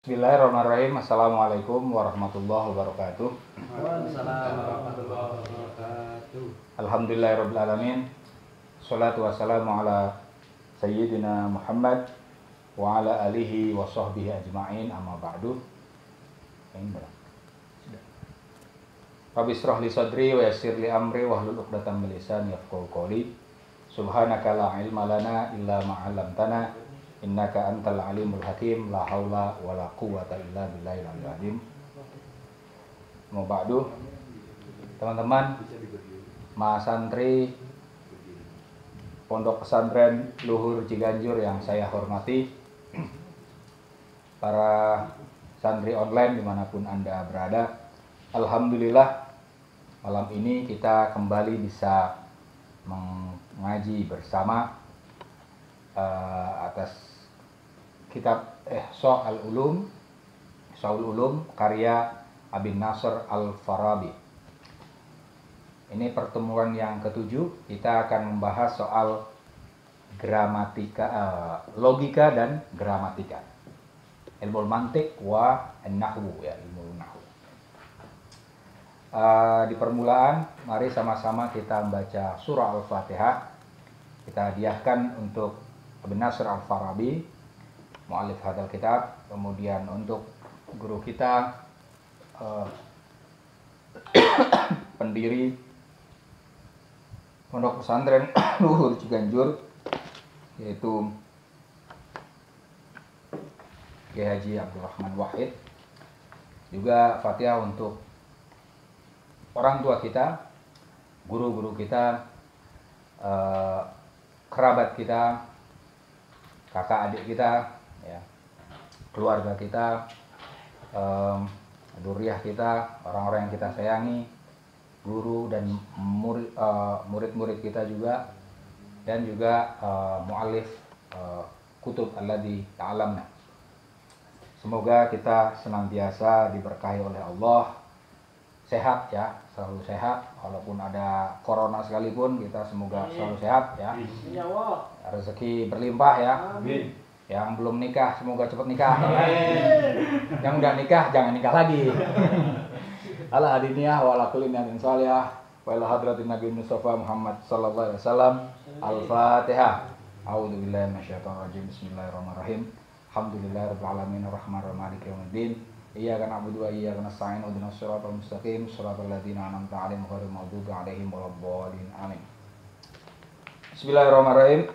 Bismillahirrahmanirrahim. Assalamualaikum warahmatullahi wabarakatuh. Waalaikumsalam warahmatullahi wabarakatuh. Alhamdulillahirabbil alamin. Shalatu wassalamu ala sayyidina Muhammad wa ala alihi wa sahbihi ajma'in, amma ba'du. Rabbi shrah li sadri wa yassir li amri wahlul 'uqdatam min lisani yafqahu qawli. Subhanaka la ilma lana illa ma 'allamtana. Innaka antal alimul hakim, la haula wala quwwata illa billahil aliyyil azim. Mau ba'du, teman-teman, mas santri Pondok Pesantren Luhur Ciganjur yang saya hormati, para santri online dimanapun Anda berada, alhamdulillah malam ini kita kembali bisa mengaji bersama atas kitab Ihsa'ul Ulum karya Abi Nasr Al-Farabi. Ini pertemuan yang ketujuh. Kita akan membahas soal gramatika, logika dan gramatika, ilmu mantik wa an-nahwu, ya, ilmu nahwu. Di permulaan mari sama-sama kita membaca surah Al-Fatihah. Kita hadiahkan untuk Abi Nasr Al-Farabi, mu'allif hadal kitab. Kemudian untuk guru kita, pendiri Pondok Pesantren Luhur Ciganjur, yaitu Kiai Haji Abdurrahman Wahid. Juga Fatihah untuk orang tua kita, guru-guru kita, kerabat kita, kakak adik kita, ya, keluarga kita, dzurriyyah kita, orang-orang yang kita sayangi, guru dan murid-murid kita juga, dan juga mu'allif kutub alladzi ta'alamna. Semoga kita senantiasa diberkahi oleh Allah, sehat, ya, selalu sehat, walaupun ada corona sekalipun kita semoga selalu sehat, ya. Rezeki berlimpah, ya. Amin. Yang belum nikah semoga cepat nikah. Yang udah nikah jangan nikah lagi. Ala hadiniyah wa ala kulli niyatin shalihah wa ila hadratin Nabi Mustafa Muhammad sallallahu alaihi wasallam. Al-Fatihah. A'udzu billahi minasyaitonir rajim. Bismillahirrahmanirrahim. Alhamdulillahirabbil alamin arrahmanirrahim maliki yaumiddin. Iyyaka na'budu wa iyyaka nasta'in. Ihdinas siratal mustaqim, siratal ladzina an'amta 'alaihim ghairil maghdubi 'alaihim waladdallin. Amin. Bismillahirrahmanirrahim.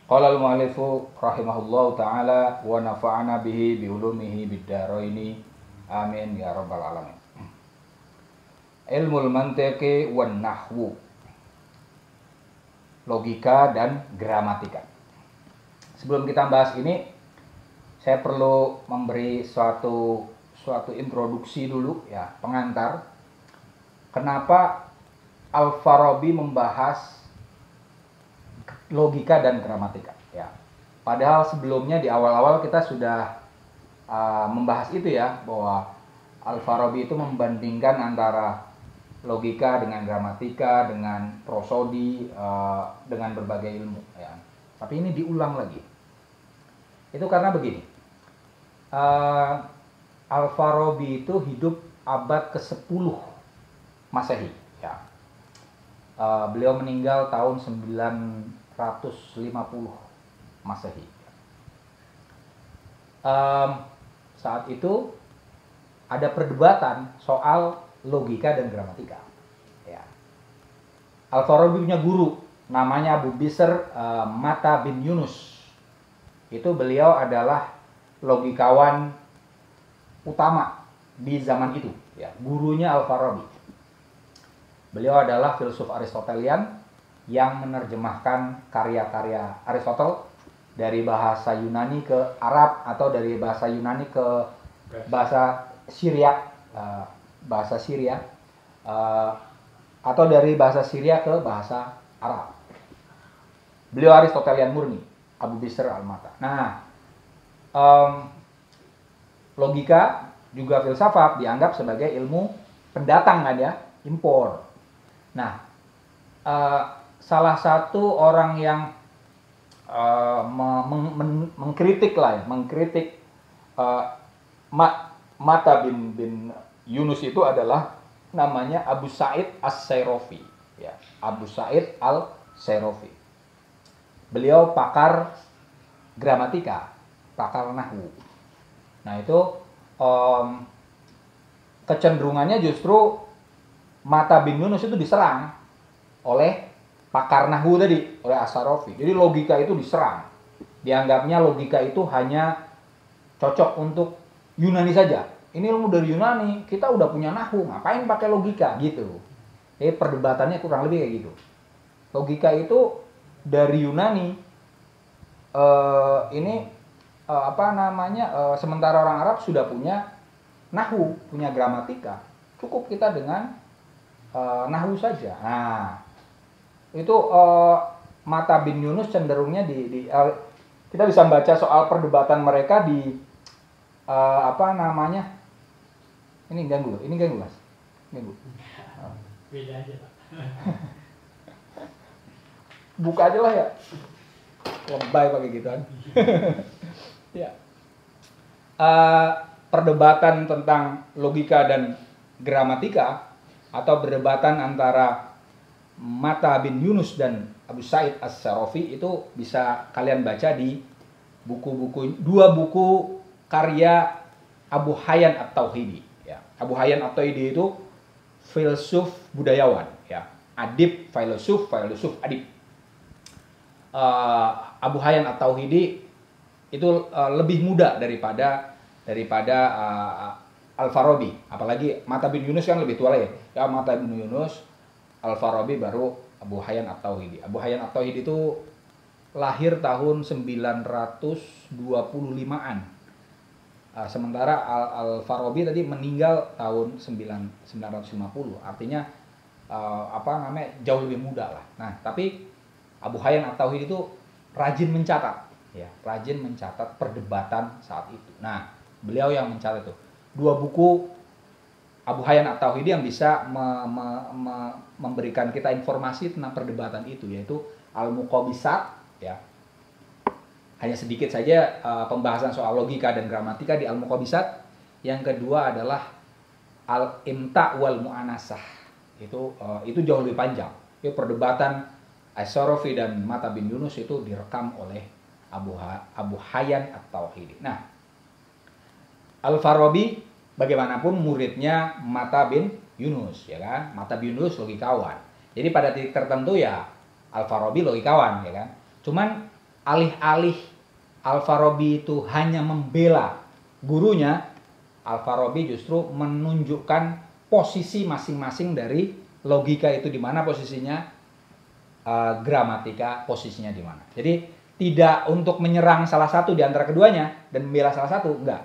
Qala al-mu'allifu rahimahullahu ta'ala wa nafa'ana bihi bi ulumihi bid-dharaini. Amin ya rabbal alamin. Ilmul mantiqi wan nahwu, logika dan gramatika. Sebelum kita bahas ini, saya perlu memberi suatu introduksi dulu, ya, pengantar. Kenapa Al-Farabi membahas logika dan gramatika, ya. Padahal sebelumnya di awal-awal kita sudah membahas itu, ya, bahwa Al-Farabi itu membandingkan antara logika dengan gramatika, dengan prosodi, dengan berbagai ilmu, ya. Tapi ini diulang lagi. Itu karena begini, Al-Farabi itu hidup abad ke-10 Masehi, ya. Beliau meninggal tahun 950 Masehi. Saat itu ada perdebatan soal logika dan gramatika, ya. Al-Farabi punya guru namanya Abu Bisr Mata bin Yunus. Itu beliau adalah logikawan utama di zaman itu, ya, gurunya Al-Farabi. Beliau adalah filsuf Aristotelian yang menerjemahkan karya-karya Aristotle dari bahasa Yunani ke Arab, atau dari bahasa Yunani ke bahasa Syria, atau dari bahasa Syria ke bahasa Arab. Beliau Aristotelian murni, Abu Bisr al-Mata. Nah, logika juga filsafat dianggap sebagai ilmu pendatang, kan, ya, impor. Nah, salah satu orang yang mengkritik Mata bin Yunus itu adalah namanya Abu Sa'id As-Sayrafi, ya, Abu Sa'id Al-Sayrafi. Beliau pakar gramatika, pakar nahwu. Nah itu kecenderungannya justru Mata bin Yunus itu diserang oleh pakar nahwu tadi, oleh As-Sayrafi. Jadi logika itu diserang. Dianggapnya logika itu hanya cocok untuk Yunani saja. Ini ilmu dari Yunani, kita udah punya nahwu, ngapain pakai logika gitu. Jadi perdebatannya kurang lebih kayak gitu. Logika itu dari Yunani, sementara orang Arab sudah punya nahwu, punya gramatika. Cukup kita dengan nahwu saja. Nah, itu Mata bin Yunus cenderungnya kita bisa baca soal perdebatan mereka di ini ganggu Mas. Ganggu. Beda aja, Pak. Buka aja lah ya. Lebay pakai gituan. Ya. Perdebatan tentang logika dan gramatika atau perdebatan antara Mata bin Yunus dan Abu Sa'id As-Sayrafi itu bisa kalian baca di dua buku karya Abu Hayyan At-Tauhidi. Ya. Abu Hayyan At-Tauhidi itu filsuf budayawan, ya, adib, filosof adib. Abu Hayyan At-Tauhidi itu lebih muda daripada Al-Farabi. Apalagi Mata bin Yunus kan lebih tua lah ya. Ya, Mata bin Yunus, Al-Farabi, baru Abu Hayyan At-Tauhidi. Abu Hayyan At-Tauhidi itu lahir tahun 925-an. Sementara Al-Farabi tadi meninggal tahun 950. Artinya jauh lebih muda lah. Nah, tapi Abu Hayyan At-Tauhidi itu rajin mencatat, ya, rajin mencatat perdebatan saat itu. Nah, beliau yang mencatat itu. Dua buku Abu Hayyan At-Tauhidi yang bisa memberikan kita informasi tentang perdebatan itu, yaitu Al-Muqabisat, ya. Hanya sedikit saja pembahasan soal logika dan gramatika di Al-Muqabisat. Yang kedua adalah Al-Imta' wal Mu'anasah. Itu jauh lebih panjang. Itu perdebatan As-Sayrafi dan Mata bin Yunus itu direkam oleh Abu Hayyan At-Tauhidi. Nah, Al-Farabi bagaimanapun muridnya Mata bin Yunus, ya kan? Mata bin Yunus logikawan. Jadi pada titik tertentu ya Al-Farabi logikawan, ya kan? Cuman alih-alih Al-Farabi itu hanya membela gurunya, Al-Farabi justru menunjukkan posisi masing-masing dari logika itu di mana posisinya, gramatika posisinya di mana. Jadi tidak untuk menyerang salah satu di antara keduanya dan membela salah satu, enggak.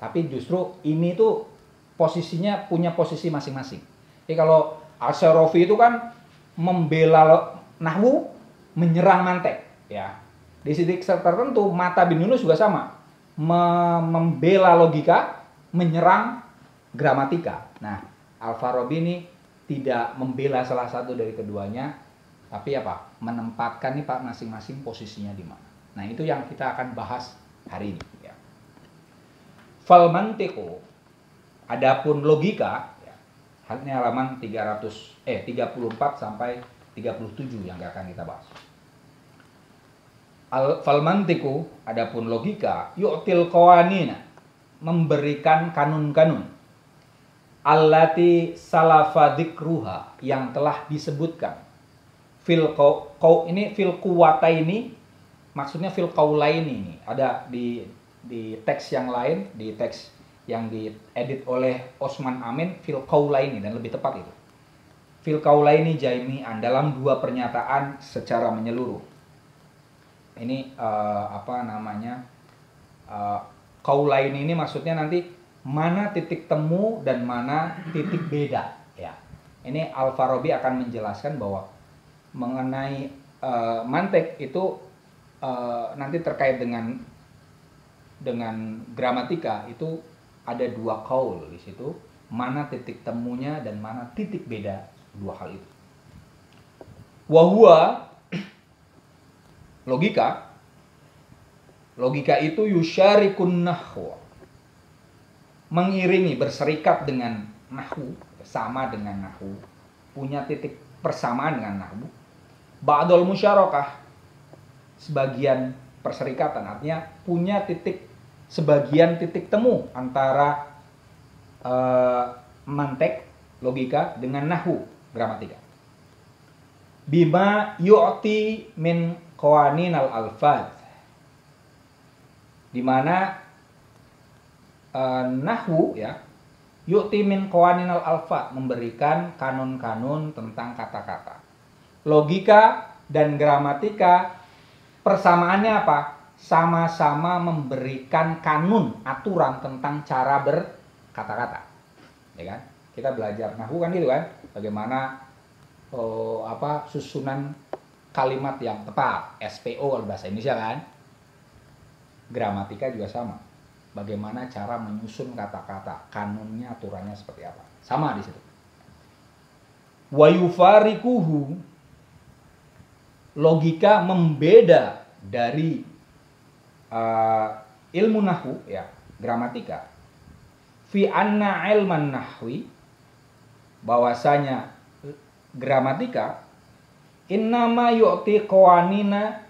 Tapi justru ini tuh posisinya punya posisi masing-masing. Jadi kalau Al-Sayrafi itu kan membela nahwu, menyerang mantek, ya. Di titik tertentu Mata bin Yunus juga sama, membela logika, menyerang gramatika. Nah, Al-Farabi ini tidak membela salah satu dari keduanya, tapi apa? Menempatkan nih Pak masing-masing posisinya di mana. Nah, itu yang kita akan bahas hari ini, ya. Fal mantiqu, adapun logika, ya. Ini halaman 34 sampai 37 yang akan kita bahas. Fal mantiqu, adapun logika, yu'til qawanina, memberikan kanun-kanun, allati salafa dzikruha, yang telah disebutkan, fil quwwataini, maksudnya fil qaulaini, ini ada di teks yang lain, di teks yang diedit oleh Osman Amin, fil qaulaini, dan lebih tepat itu fil qaulaini jami'an, dalam dua pernyataan secara menyeluruh. Ini qaulaini ini maksudnya nanti mana titik temu dan mana titik beda, ya. Ini Al-Farabi akan menjelaskan bahwa mengenai mantek itu nanti terkait dengan gramatika itu ada dua qaul di situ, mana titik temunya dan mana titik beda dua hal itu. Wahua, logika itu yusyarikun nahwa, mengiringi, berserikat dengan nahwu, sama dengan nahwu, punya titik persamaan dengan nahwu. Ba'dul musyarakah, sebagian perserikatan, artinya punya sebagian titik temu antara mantek, logika, dengan nahwu, gramatika. Bima yu'ti min qawaninal alfaz, di mana nahwu ya, yu'ti min qawaninal alfaz, memberikan kanun-kanun tentang kata-kata. Logika dan gramatika persamaannya apa? Sama-sama memberikan kanun, aturan tentang cara berkata-kata. Ya kan? Kita belajar nahwu kan gitu kan? Bagaimana susunan kalimat yang tepat, SPO kalau bahasa Indonesia kan. Gramatika juga sama. Bagaimana cara menyusun kata-kata, kanunnya, aturannya seperti apa. Sama di situ. Wa yufarikuhu, logika membeda dari ilmu nahwu ya, gramatika. Fi anna ilman nahwi, bahwasanya gramatika innama yu'ti qawanina,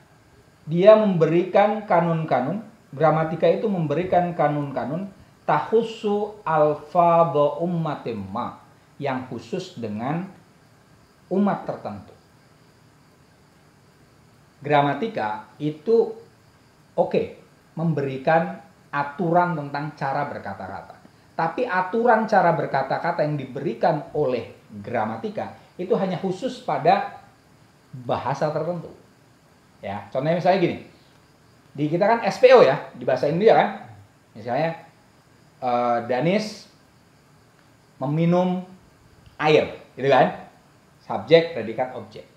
dia memberikan kanun-kanun, gramatika itu memberikan kanun-kanun tahussu alfadha ummatin ma, yang khusus dengan umat tertentu. Gramatika itu memberikan aturan tentang cara berkata-kata. Tapi aturan cara berkata-kata yang diberikan oleh gramatika itu hanya khusus pada bahasa tertentu. Ya, contohnya misalnya gini. Di kita kan SPO ya, di bahasa India kan. Misalnya Danis meminum air, gitu kan? Subjek, predikat, objek.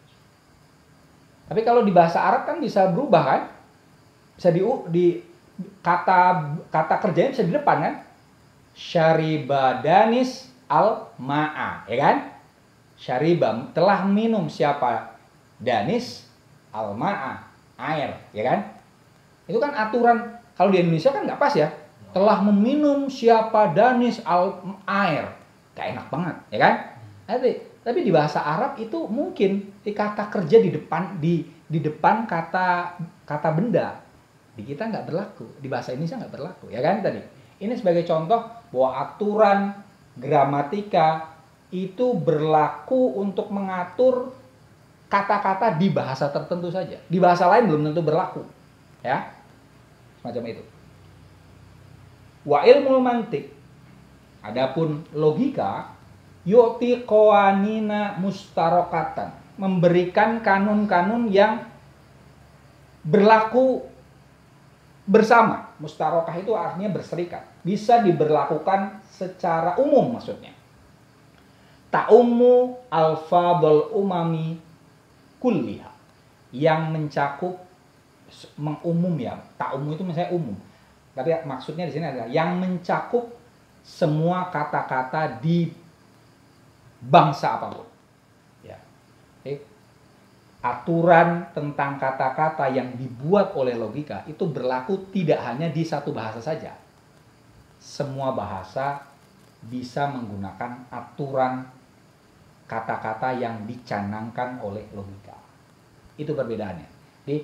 Tapi kalau di bahasa Arab kan bisa berubah kan? Bisa di kata kerjanya bisa di depan kan? Syariba Danis al-ma'a, ya kan? Syariba, telah minum siapa? Danis al-ma'a, air, ya kan? Itu kan aturan, kalau di Indonesia kan nggak pas ya. Telah meminum siapa Danis al-air. Gak enak banget, ya kan? Tapi di bahasa Arab itu mungkin di kata kerja di depan kata benda. Di kita nggak berlaku, di bahasa Indonesia nggak berlaku, ya kan tadi. Ini sebagai contoh bahwa aturan gramatika itu berlaku untuk mengatur kata-kata di bahasa tertentu saja. Di bahasa lain belum tentu berlaku, ya. Semacam itu. Wa ilmu mantik, adapun logika, yu'ti qawanina mustarokatan, memberikan kanun-kanun yang berlaku bersama. Mustarokah itu artinya berserikat, bisa diberlakukan secara umum maksudnya. Ta'ummu alfadhul umami kulliha, yang mencakup, mengumum ya. Ta'ummu itu misalnya umum, tapi maksudnya di sini adalah yang mencakup semua kata-kata di bangsa apapun. Ya. Aturan tentang kata-kata yang dibuat oleh logika itu berlaku tidak hanya di satu bahasa saja. Semua bahasa bisa menggunakan aturan kata-kata yang dicanangkan oleh logika. Itu perbedaannya. Jadi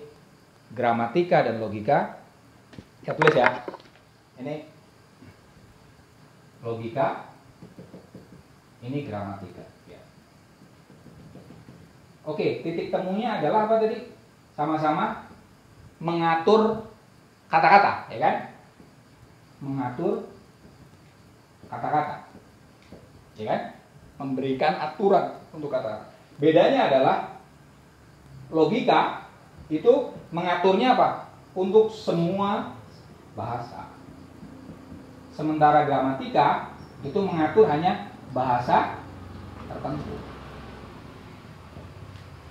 gramatika dan logika, saya tulis ya. Ini logika, ini gramatika. Ya. Oke, titik temunya adalah apa tadi? Sama-sama mengatur kata-kata, ya kan? Mengatur kata-kata, ya kan? Memberikan aturan untuk kata-kata. Bedanya adalah logika itu mengaturnya apa? Untuk semua bahasa. Sementara gramatika itu mengatur hanya bahasa tertentu.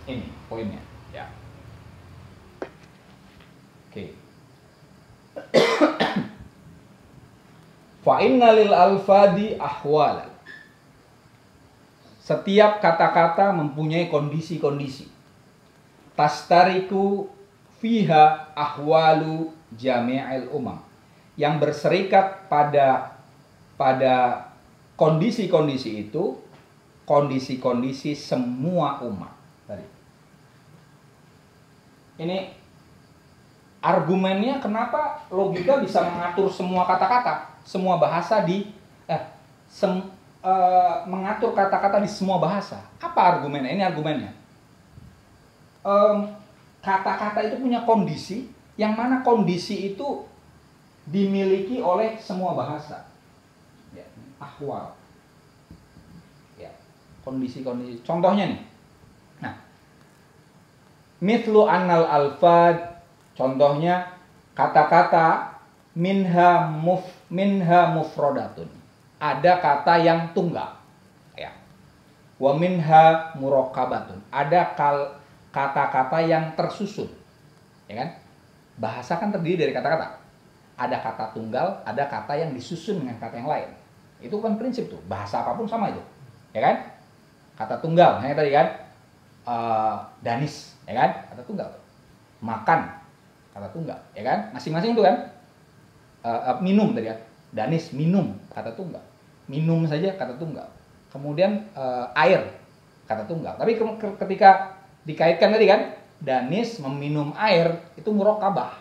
Ini poinnya, ya. Oke. Fa innalil alfadi ahwalan. Setiap kata-kata mempunyai kondisi-kondisi. Tastariku fiha ahwalu jami'il umam, yang berserikat pada kondisi-kondisi itu, kondisi-kondisi semua umat tadi. Ini argumennya kenapa logika bisa mengatur semua kata-kata, semua bahasa mengatur kata-kata di semua bahasa. Apa argumennya? Ini argumennya. Kata-kata itu punya kondisi, yang mana kondisi itu dimiliki oleh semua bahasa. Ya, ahwal. Ya, kondisi-kondisi. Contohnya nih. Nah, mithlu annal alfad, contohnya kata-kata minha mufrodatun. Ada kata yang tunggal. Ya. Wa minha murokkabatun. Ada kata-kata yang tersusun. Ya kan? Bahasa kan terdiri dari kata-kata. Ada kata tunggal, ada kata yang disusun dengan kata yang lain. Itu kan prinsip tuh. Bahasa apapun sama itu. Ya kan? Kata tunggal, yang tadi kan danis, ya kan? Kata tunggal. Makan, kata tunggal, ya kan? Masing-masing itu kan. Minum tadi kan. Danis, minum, kata tunggal. Minum saja kata tunggal. Kemudian air, kata tunggal. Tapi ketika dikaitkan tadi kan, danis meminum air, itu murokkabah,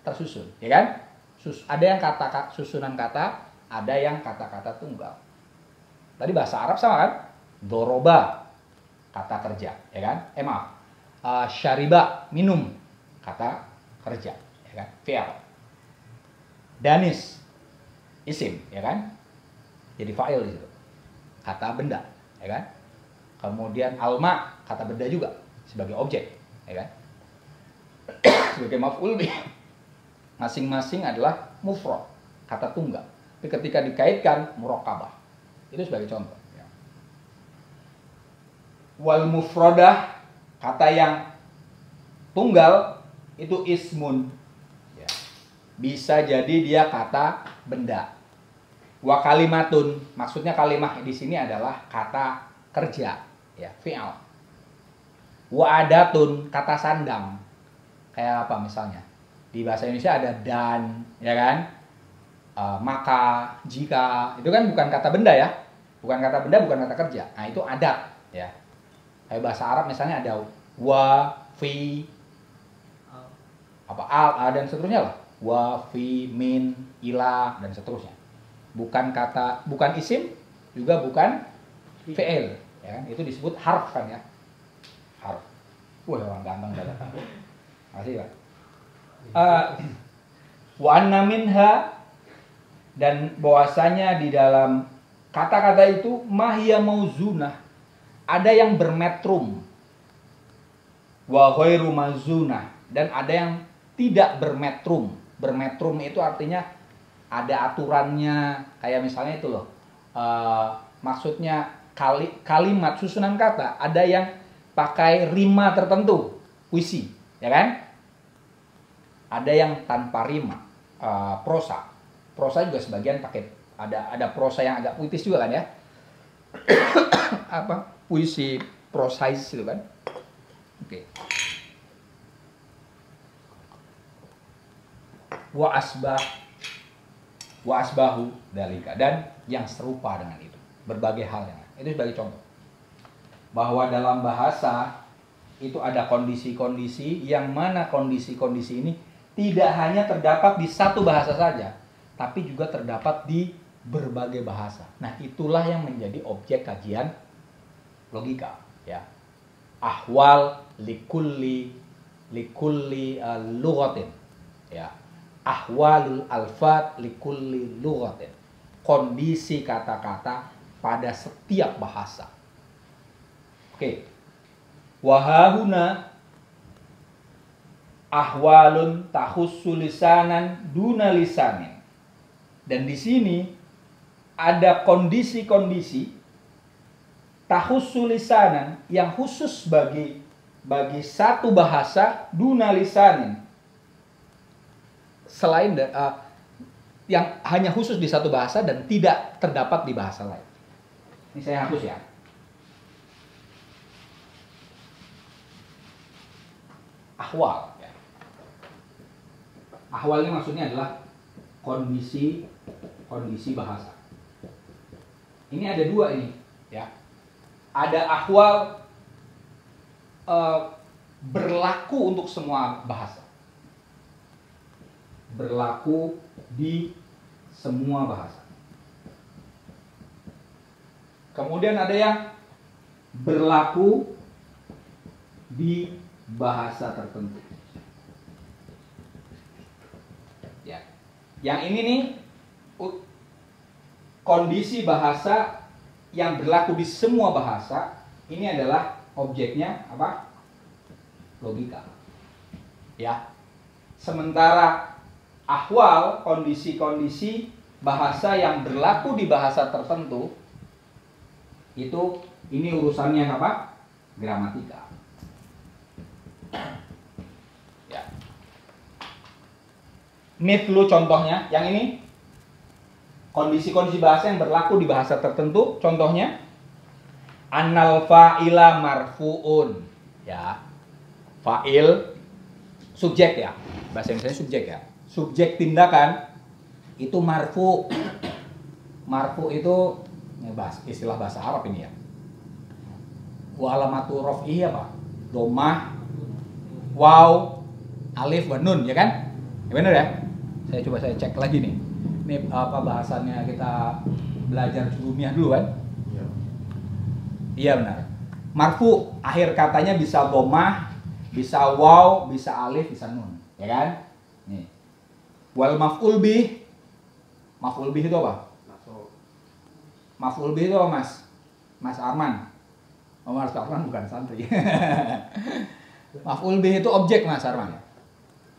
tersusun, ya kan? Ada yang kata susunan kata, ada yang kata-kata tunggal. Tadi bahasa Arab sama kan? Doroba, kata kerja, ya kan? Syariba, minum, kata kerja, ya kan? Fi'al. Danis, isim, ya kan? Jadi fa'il di situ. Kata benda, ya kan? Kemudian alma, kata benda juga sebagai objek, ya kan? Sebagai maf'ul bih. Masing-masing adalah mufrad, kata tunggal. Tapi ketika dikaitkan murokkabah. Itu sebagai contoh, ya. Wal mufradah, kata yang tunggal itu ismun. Ya. Bisa jadi dia kata benda. Wa kalimatun, maksudnya kalimah di sini adalah kata kerja, ya, fi'al. Wa adatun, kata sandang. Kayak apa misalnya? Di bahasa Indonesia ada dan, ya kan? Maka, jika, itu kan bukan kata benda ya. Bukan kata benda, bukan kata kerja. Nah, itu adat, ya. Kayak bahasa Arab misalnya ada wa, fi, al, dan seterusnya lah. Wa, fi, min, ila, dan seterusnya. Bukan isim, juga bukan fi'il, ya kan? Itu disebut harf kan ya. Harf. Wah, orang ganteng banget. Makasih, Pak. Wa anna minha, dan bahwasanya di dalam kata-kata itu mahya mauzunah, ada yang bermetrum, wa ghairu mauzunah, dan ada yang tidak bermetrum. Bermetrum itu artinya ada aturannya, kayak misalnya itu loh. Maksudnya kalimat susunan kata ada yang pakai rima tertentu, puisi, ya kan? Ada yang tanpa rima, prosa. Prosa juga sebagian pakai, ada prosa yang agak puitis juga kan ya. Puisi prosais itu kan. Oke. Wa asbahu dalika, dan yang serupa dengan itu. Berbagai hal yang itu sebagai contoh. Bahwa dalam bahasa itu ada kondisi-kondisi, yang mana kondisi-kondisi ini tidak hanya terdapat di satu bahasa saja, tapi juga terdapat di berbagai bahasa. Nah, itulah yang menjadi objek kajian logika, ya. Ahwal likulli lughatin, ya. Ahwalul alfat likulli lughatin. Kondisi kata-kata pada setiap bahasa. Oke. Wahahuna ahwalun tahussu lisanan duna lisanin. Dan di sini ada kondisi-kondisi tahussu lisanan yang khusus bagi satu bahasa duna lisanin. Selain yang hanya khusus di satu bahasa dan tidak terdapat di bahasa lain. Ini saya hapus ya. Ahwal. Ahwal ini maksudnya adalah kondisi bahasa. Ini ada dua ini, ya. Ada ahwal berlaku untuk semua bahasa. Berlaku di semua bahasa. Kemudian ada yang berlaku di bahasa tertentu. Ya. Yang ini nih kondisi bahasa yang berlaku di semua bahasa, ini adalah objeknya apa? Logika. Ya. Sementara ahwal, kondisi-kondisi bahasa yang berlaku di bahasa tertentu, itu ini urusannya apa? Gramatika. Ya. Mithlu contohnya, yang ini kondisi-kondisi bahasa yang berlaku di bahasa tertentu, contohnya annal fa'ila marfu'un, ya. Fa'il subjek ya. Bahasa Indonesia subjek ya. Subjek tindakan itu marfu. Marfu itu istilah bahasa Arab ini ya. Wa alamatu raf'ihi apa? Dhammah, waw, alif, wa nun, ya kan? Ya benar ya? Saya cek lagi nih. Ini apa bahasannya, kita belajar jurumiah dulu kan? Iya. Iya benar. Marfu akhir katanya bisa dhammah, bisa waw, bisa alif, bisa nun, ya kan? Nih. Wal maf'ul bih. Maf'ul bih itu apa? Maf'ul bih itu apa, Mas? Mas Arman. Oh, Mas Arman bukan santri. Maf'ul bih itu objek, Mas Arman.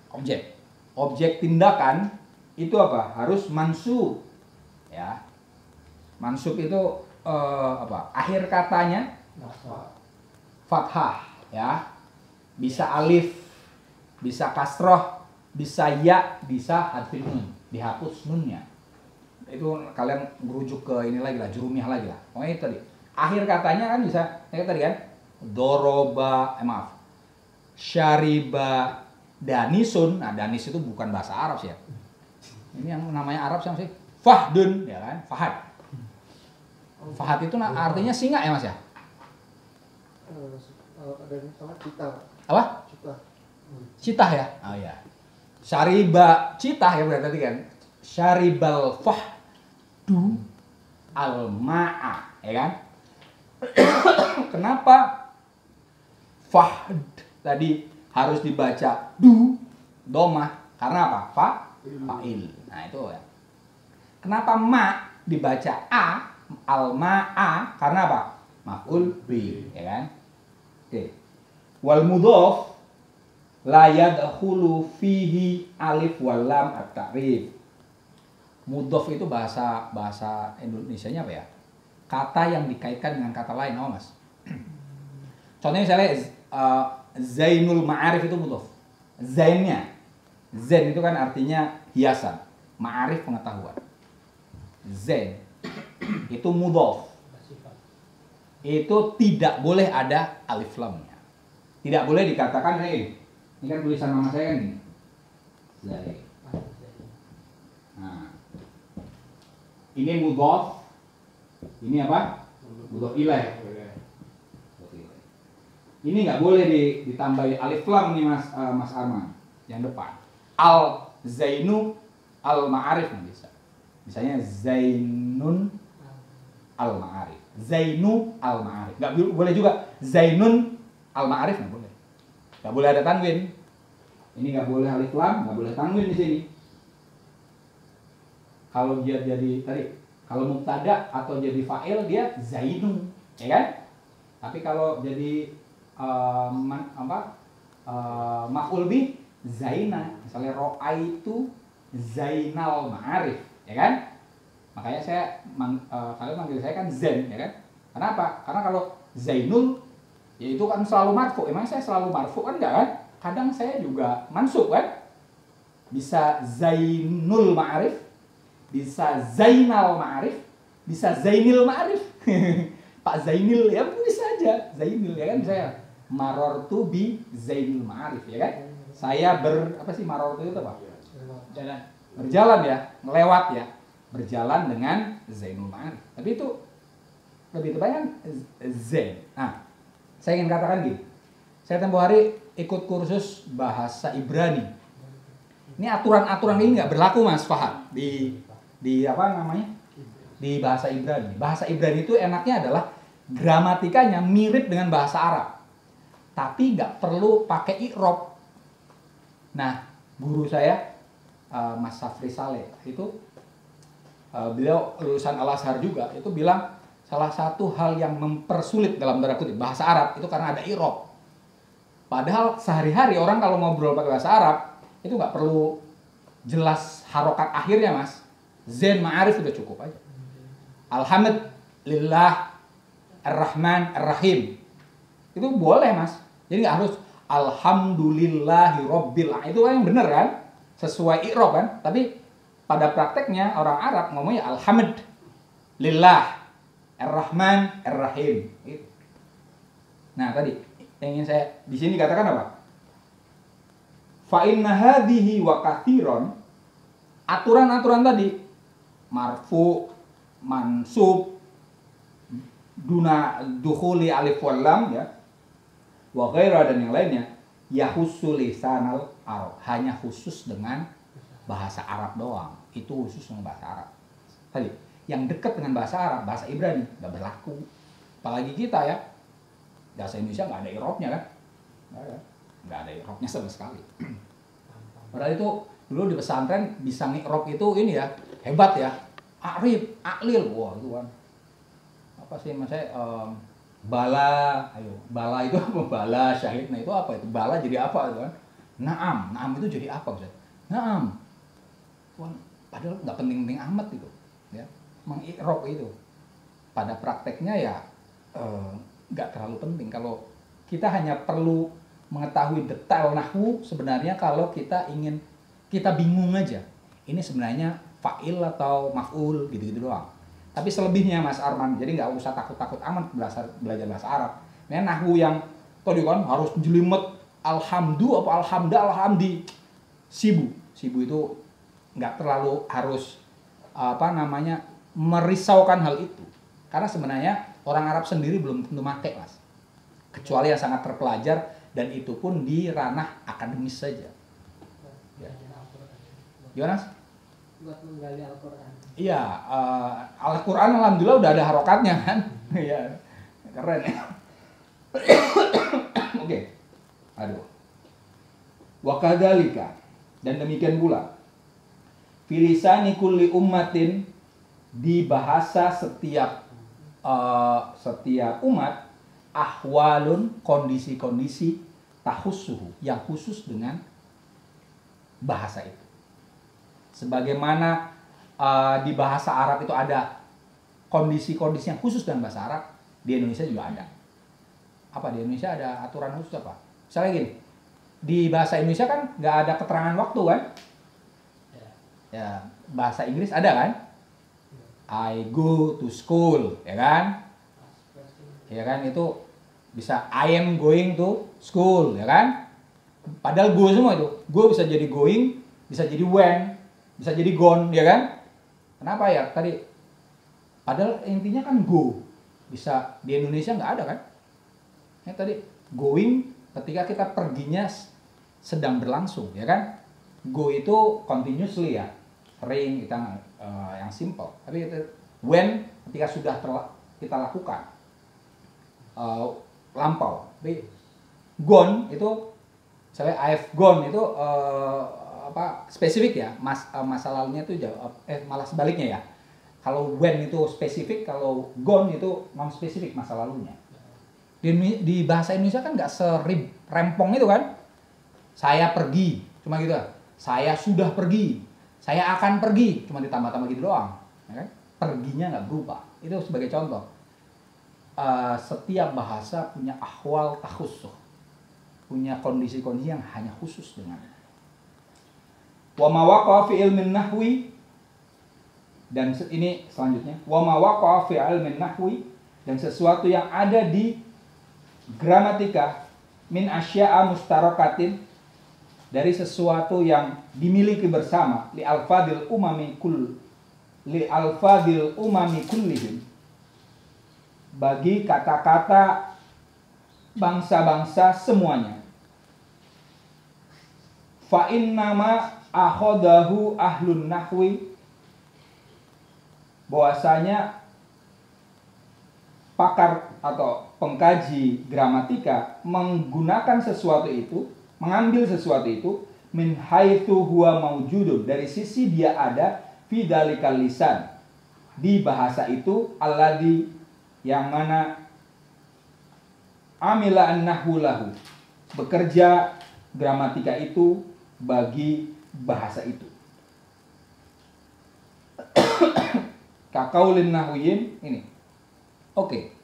Objek. Objek tindakan itu apa? Harus mansub. Ya. Mansub itu apa? Akhir katanya fathah, ya. Bisa alif, bisa kasroh, bisa ya, bisa hadfin nun, dihapus nunnya. Itu kalian merujuk ke ini lagi lah, jurumiah lagi lah. Pokoknya itu tadi. Akhir katanya kan bisa, ya tadi kan, doroba, syariba, danisun. Nah, danis itu bukan bahasa Arab sih ya. Ini yang namanya Arab siapa sih? Fahdun, ya kan? Fahad. Fahad itu artinya singa ya, Mas ya? Ada citah. Apa? Citah ya? Oh ya. Syariba, citah ya berarti tadi kan. Syaribal fahdu al-ma'a, ya kan? Kenapa fahd tadi harus dibaca du domah? Karena apa? Fa'il. Nah, itu ya. Kenapa ma dibaca a al-ma'a? Karena apa? Maf'ul bi, ya kan? Oke. Wal mudhaf la yadkhulu fihi alif wal lam at-ta'rif. Mudhaf itu bahasa Indonesianya apa ya? Kata yang dikaitkan dengan kata lain, oh Mas. Contohnya misalnya Zainul Ma'arif itu mudhaf. Zainnya. Zain itu kan artinya hiasan. Ma'arif pengetahuan. Zain itu mudhaf. Itu tidak boleh ada alif lamnya. Tidak boleh dikatakan ini kan tulisan nama saya kan ini. Zain. Nah. Ini mudhaf. Ini apa? Mudhaf ilaih. Ini nggak boleh ditambahi alif lam nih Mas Arman yang depan. Al Zainu al Ma'arif bisa. Misalnya Zainun al Ma'arif. Zainu al Ma'arif. Nggak boleh juga Zainun al Ma'arif, nggak boleh. Nggak boleh ada tanwin. Ini nggak boleh alif lam, nggak boleh tanwin di sini. Kalau dia jadi tadi, kalau mubtada atau jadi fa'il dia Zainun, ya kan? Tapi kalau jadi maf'ul bih Zaina, misalnya ro'aitu Zainal Ma'arif, ya kan? Makanya kalian manggil saya kan Zain, ya kan? Kenapa? Karena kalau Zainul, ya itu kan selalu marfu. Emang saya selalu marfu kan enggak kan? Kadang saya juga mansub kan? Bisa Zainul Ma'arif, bisa Zainal Ma'arif, bisa Zainil Ma'arif. Pak Zainil ya bisa aja Zainil, ya kan? Saya marortu bi Zainil Ma'arif, ya kan? Saya marortu itu apa? Berjalan ya, melewat ya. Berjalan dengan Zainul Ma'arif. Tapi itu lebih tepatnya Z. Nah, saya ingin katakan gini. Saya tempoh hari ikut kursus bahasa Ibrani. Ini aturan-aturan ini nggak berlaku Mas Fahad di apa namanya? Di bahasa Ibrani. Bahasa Ibrani itu enaknya adalah gramatikanya mirip dengan bahasa Arab. Tapi nggak perlu pakai i'rab. Nah, guru saya Mas Safri Saleh itu beliau lulusan Al-Azhar juga, itu bilang salah satu hal yang mempersulit dalam tanda kutip bahasa Arab itu karena ada i'rab. Padahal sehari-hari orang kalau ngobrol pakai bahasa Arab itu nggak perlu jelas harokat akhirnya Mas. Zain ma'arif sudah cukup aja. Alhamdulillah Ar-Rahman Ar-Rahim. Itu boleh Mas. Jadi nggak harus Alhamdulillahirabbil alamin. Itu kan yang benar kan? Sesuai i'rab kan? Tapi pada prakteknya orang Arab ngomongnya Alhamdulillah Ar-Rahman Ar-Rahim. Gitu. Nah, tadi yang ingin saya di sini katakan apa? Fa inna hadhihi wa kathiron, aturan-aturan tadi marfu, mansub, duna dukhuli alif wal lam ya, wa ghaira dan yang lainnya, yahussu lisanal Arab, hanya khusus dengan bahasa Arab doang. Itu khusus dengan bahasa Arab. Tadi yang dekat dengan bahasa Arab, bahasa Ibrani nggak berlaku. Apalagi kita ya, bahasa Indonesia nggak ada i'rabnya kan? Nggak ada i'rabnya sama sekali. Padahal itu dulu di pesantren bisa ngi'rab itu ini ya hebat ya. A'rib, a'lil, wah itu kan apa sih mas saya bala, ayo bala itu apa? Bala syahid, nah itu apa itu? Bala jadi apa itu kan? Naam itu jadi apa Ustaz? Naam. Padahal nggak penting-penting amat itu, ya. Mengi'rab itu. Pada prakteknya ya nggak terlalu penting. Kalau kita hanya perlu mengetahui detail nahwu sebenarnya kalau kita bingung aja. Ini sebenarnya fa'il atau maf'ul gitu-gitu doang. Tapi selebihnya Mas Arman, jadi nggak usah takut-takut amat belajar bahasa Arab. Ini nahwu yang tadi kan harus jelimet alhamdu apa alhamdi. Sibu itu nggak terlalu harus merisaukan hal itu. Karena sebenarnya orang Arab sendiri belum tentu make Mas. Kecuali yang sangat terpelajar dan itu pun di ranah akademis saja. Ya. Gimana? Buat menggali Al-Quran. Iya, Al-Quran alhamdulillah udah ada harokatnya kan. Iya, keren ya. Oke. Aduh. Wa kadzalika, dan demikian pula filisani kulli ummatin, di bahasa setiap umat, ahwalun, kondisi-kondisi tahussuhu, yang khusus dengan bahasa itu. Sebagaimana di bahasa Arab itu ada kondisi-kondisi yang khusus dengan bahasa Arab, di Indonesia juga ada. Apa di Indonesia ada aturan khusus apa? Misalnya gini, di bahasa Indonesia kan nggak ada keterangan waktu kan? Ya, bahasa Inggris ada kan? I go to school, ya kan? Ya kan, itu bisa I am going to school, ya kan? Padahal go semua itu. Go bisa jadi going, bisa jadi when, bisa jadi gone, ya kan? Kenapa ya? Tadi padahal intinya kan go. Bisa di Indonesia nggak ada kan? Ya, tadi going ketika kita perginya sedang berlangsung, ya kan? Go itu continuously ya. Sering kita yang simple. Tapi when ketika sudah kita lakukan lampau. Tapi gone itu misalnya I've gone itu spesifik ya. Masa lalunya itu malah sebaliknya ya. Kalau when itu spesifik, kalau gone itu non spesifik masa lalunya. Di bahasa Indonesia kan nggak serempong itu kan. Saya pergi, cuma gitu. Saya sudah pergi. Saya akan pergi, cuma ditambah-tambah gitu doang. Ya kan? Perginya nggak berubah. Itu sebagai contoh. Setiap bahasa punya ahwal takhussuh. Punya kondisi-kondisi yang hanya khusus dengannya. Wa ma waqa'a fi ilmin nahwi, dan ini selanjutnya, wa ma waqa'a fi ilmin nahwi, dan sesuatu yang ada di gramatika min asya'a mustarakatin, dari sesuatu yang dimiliki bersama li alfadil umami kullihim, bagi kata-kata bangsa-bangsa semuanya. Fa innama akhadahu ahlun nahwi, bahwasanya pakar atau pengkaji gramatika menggunakan sesuatu itu, mengambil sesuatu itu min haitsu huwa maujudun, dari sisi dia ada fi dalikal lisan, di bahasa itu, alladzi, yang mana amila an-nahwu lahu, bekerja gramatika itu bagi bahasa itu. Kaqaulin nahwiyin ini. Oke.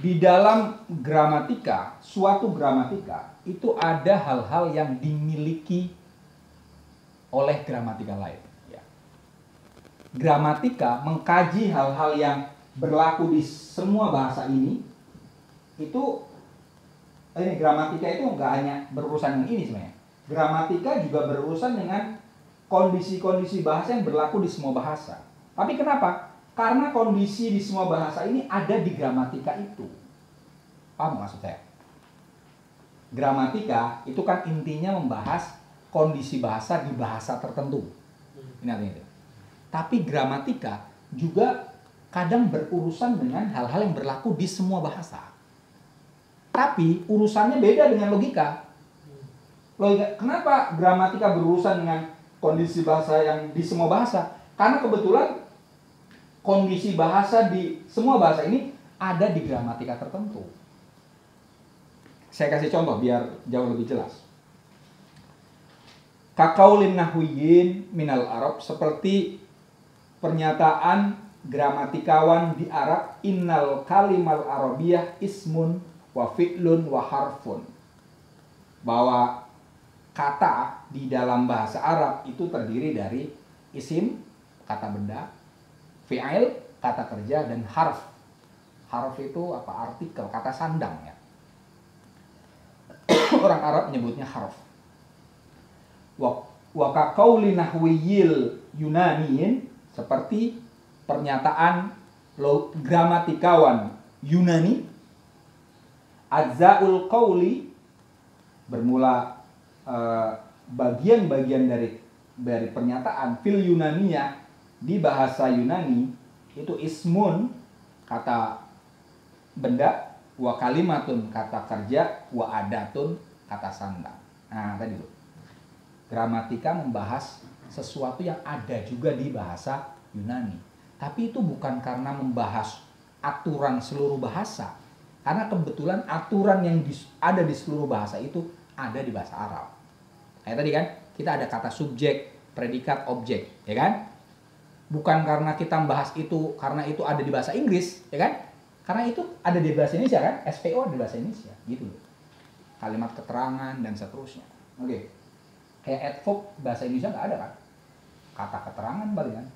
Di dalam gramatika, suatu gramatika itu ada hal-hal yang dimiliki oleh gramatika lain. Ya. Gramatika mengkaji hal-hal yang berlaku di semua bahasa ini gramatika itu nggak hanya berurusan dengan ini sebenarnya. Gramatika juga berurusan dengan kondisi-kondisi bahasa yang berlaku di semua bahasa. Tapi kenapa? Karena kondisi di semua bahasa ini ada di gramatika itu. Paham maksud saya? Gramatika itu kan intinya membahas kondisi bahasa di bahasa tertentu. Ini artinya itu. Tapi gramatika juga kadang berurusan dengan hal-hal yang berlaku di semua bahasa. Tapi urusannya beda dengan logika. Kenapa gramatika berurusan dengan kondisi bahasa yang di semua bahasa? Karena kebetulan kondisi bahasa di semua bahasa ini ada di gramatika tertentu. Saya kasih contoh biar jauh lebih jelas. Kaqaulin nahwiyin minal Arab, seperti pernyataan gramatikawan di Arab, innal kalimal arabiyah ismun wa fi'lun wa harfun, bahwa kata di dalam bahasa Arab itu terdiri dari isim, kata benda, fi'il, kata kerja, dan harf. Harf itu apa? Artikel, kata sandang ya. Orang Arab menyebutnya harf. Wa kaqauli nahwiyil Yunaniyin, seperti pernyataan gramatikawan Yunani, ajza'ul qawli, bermula bagian-bagian dari pernyataan fil Yunaniyah, di bahasa Yunani itu ismun, kata benda, wa kalimatun, kata kerja, wa adatun, kata sandang. Nah, tadi tuh. Gramatika membahas sesuatu yang ada juga di bahasa Yunani. Tapi itu bukan karena membahas aturan seluruh bahasa. Karena kebetulan aturan yang ada di seluruh bahasa itu ada di bahasa Arab. Kayak tadi kan, kita ada kata subjek, predikat, objek, ya kan? Bukan karena kita membahas itu karena itu ada di bahasa Inggris, ya kan? Karena itu ada di bahasa Indonesia kan? SPO ada di bahasa Indonesia, gitu loh. Kalimat keterangan dan seterusnya. Oke. Kayak adverb bahasa Indonesia nggak ada kan? Kata keterangan paling kan?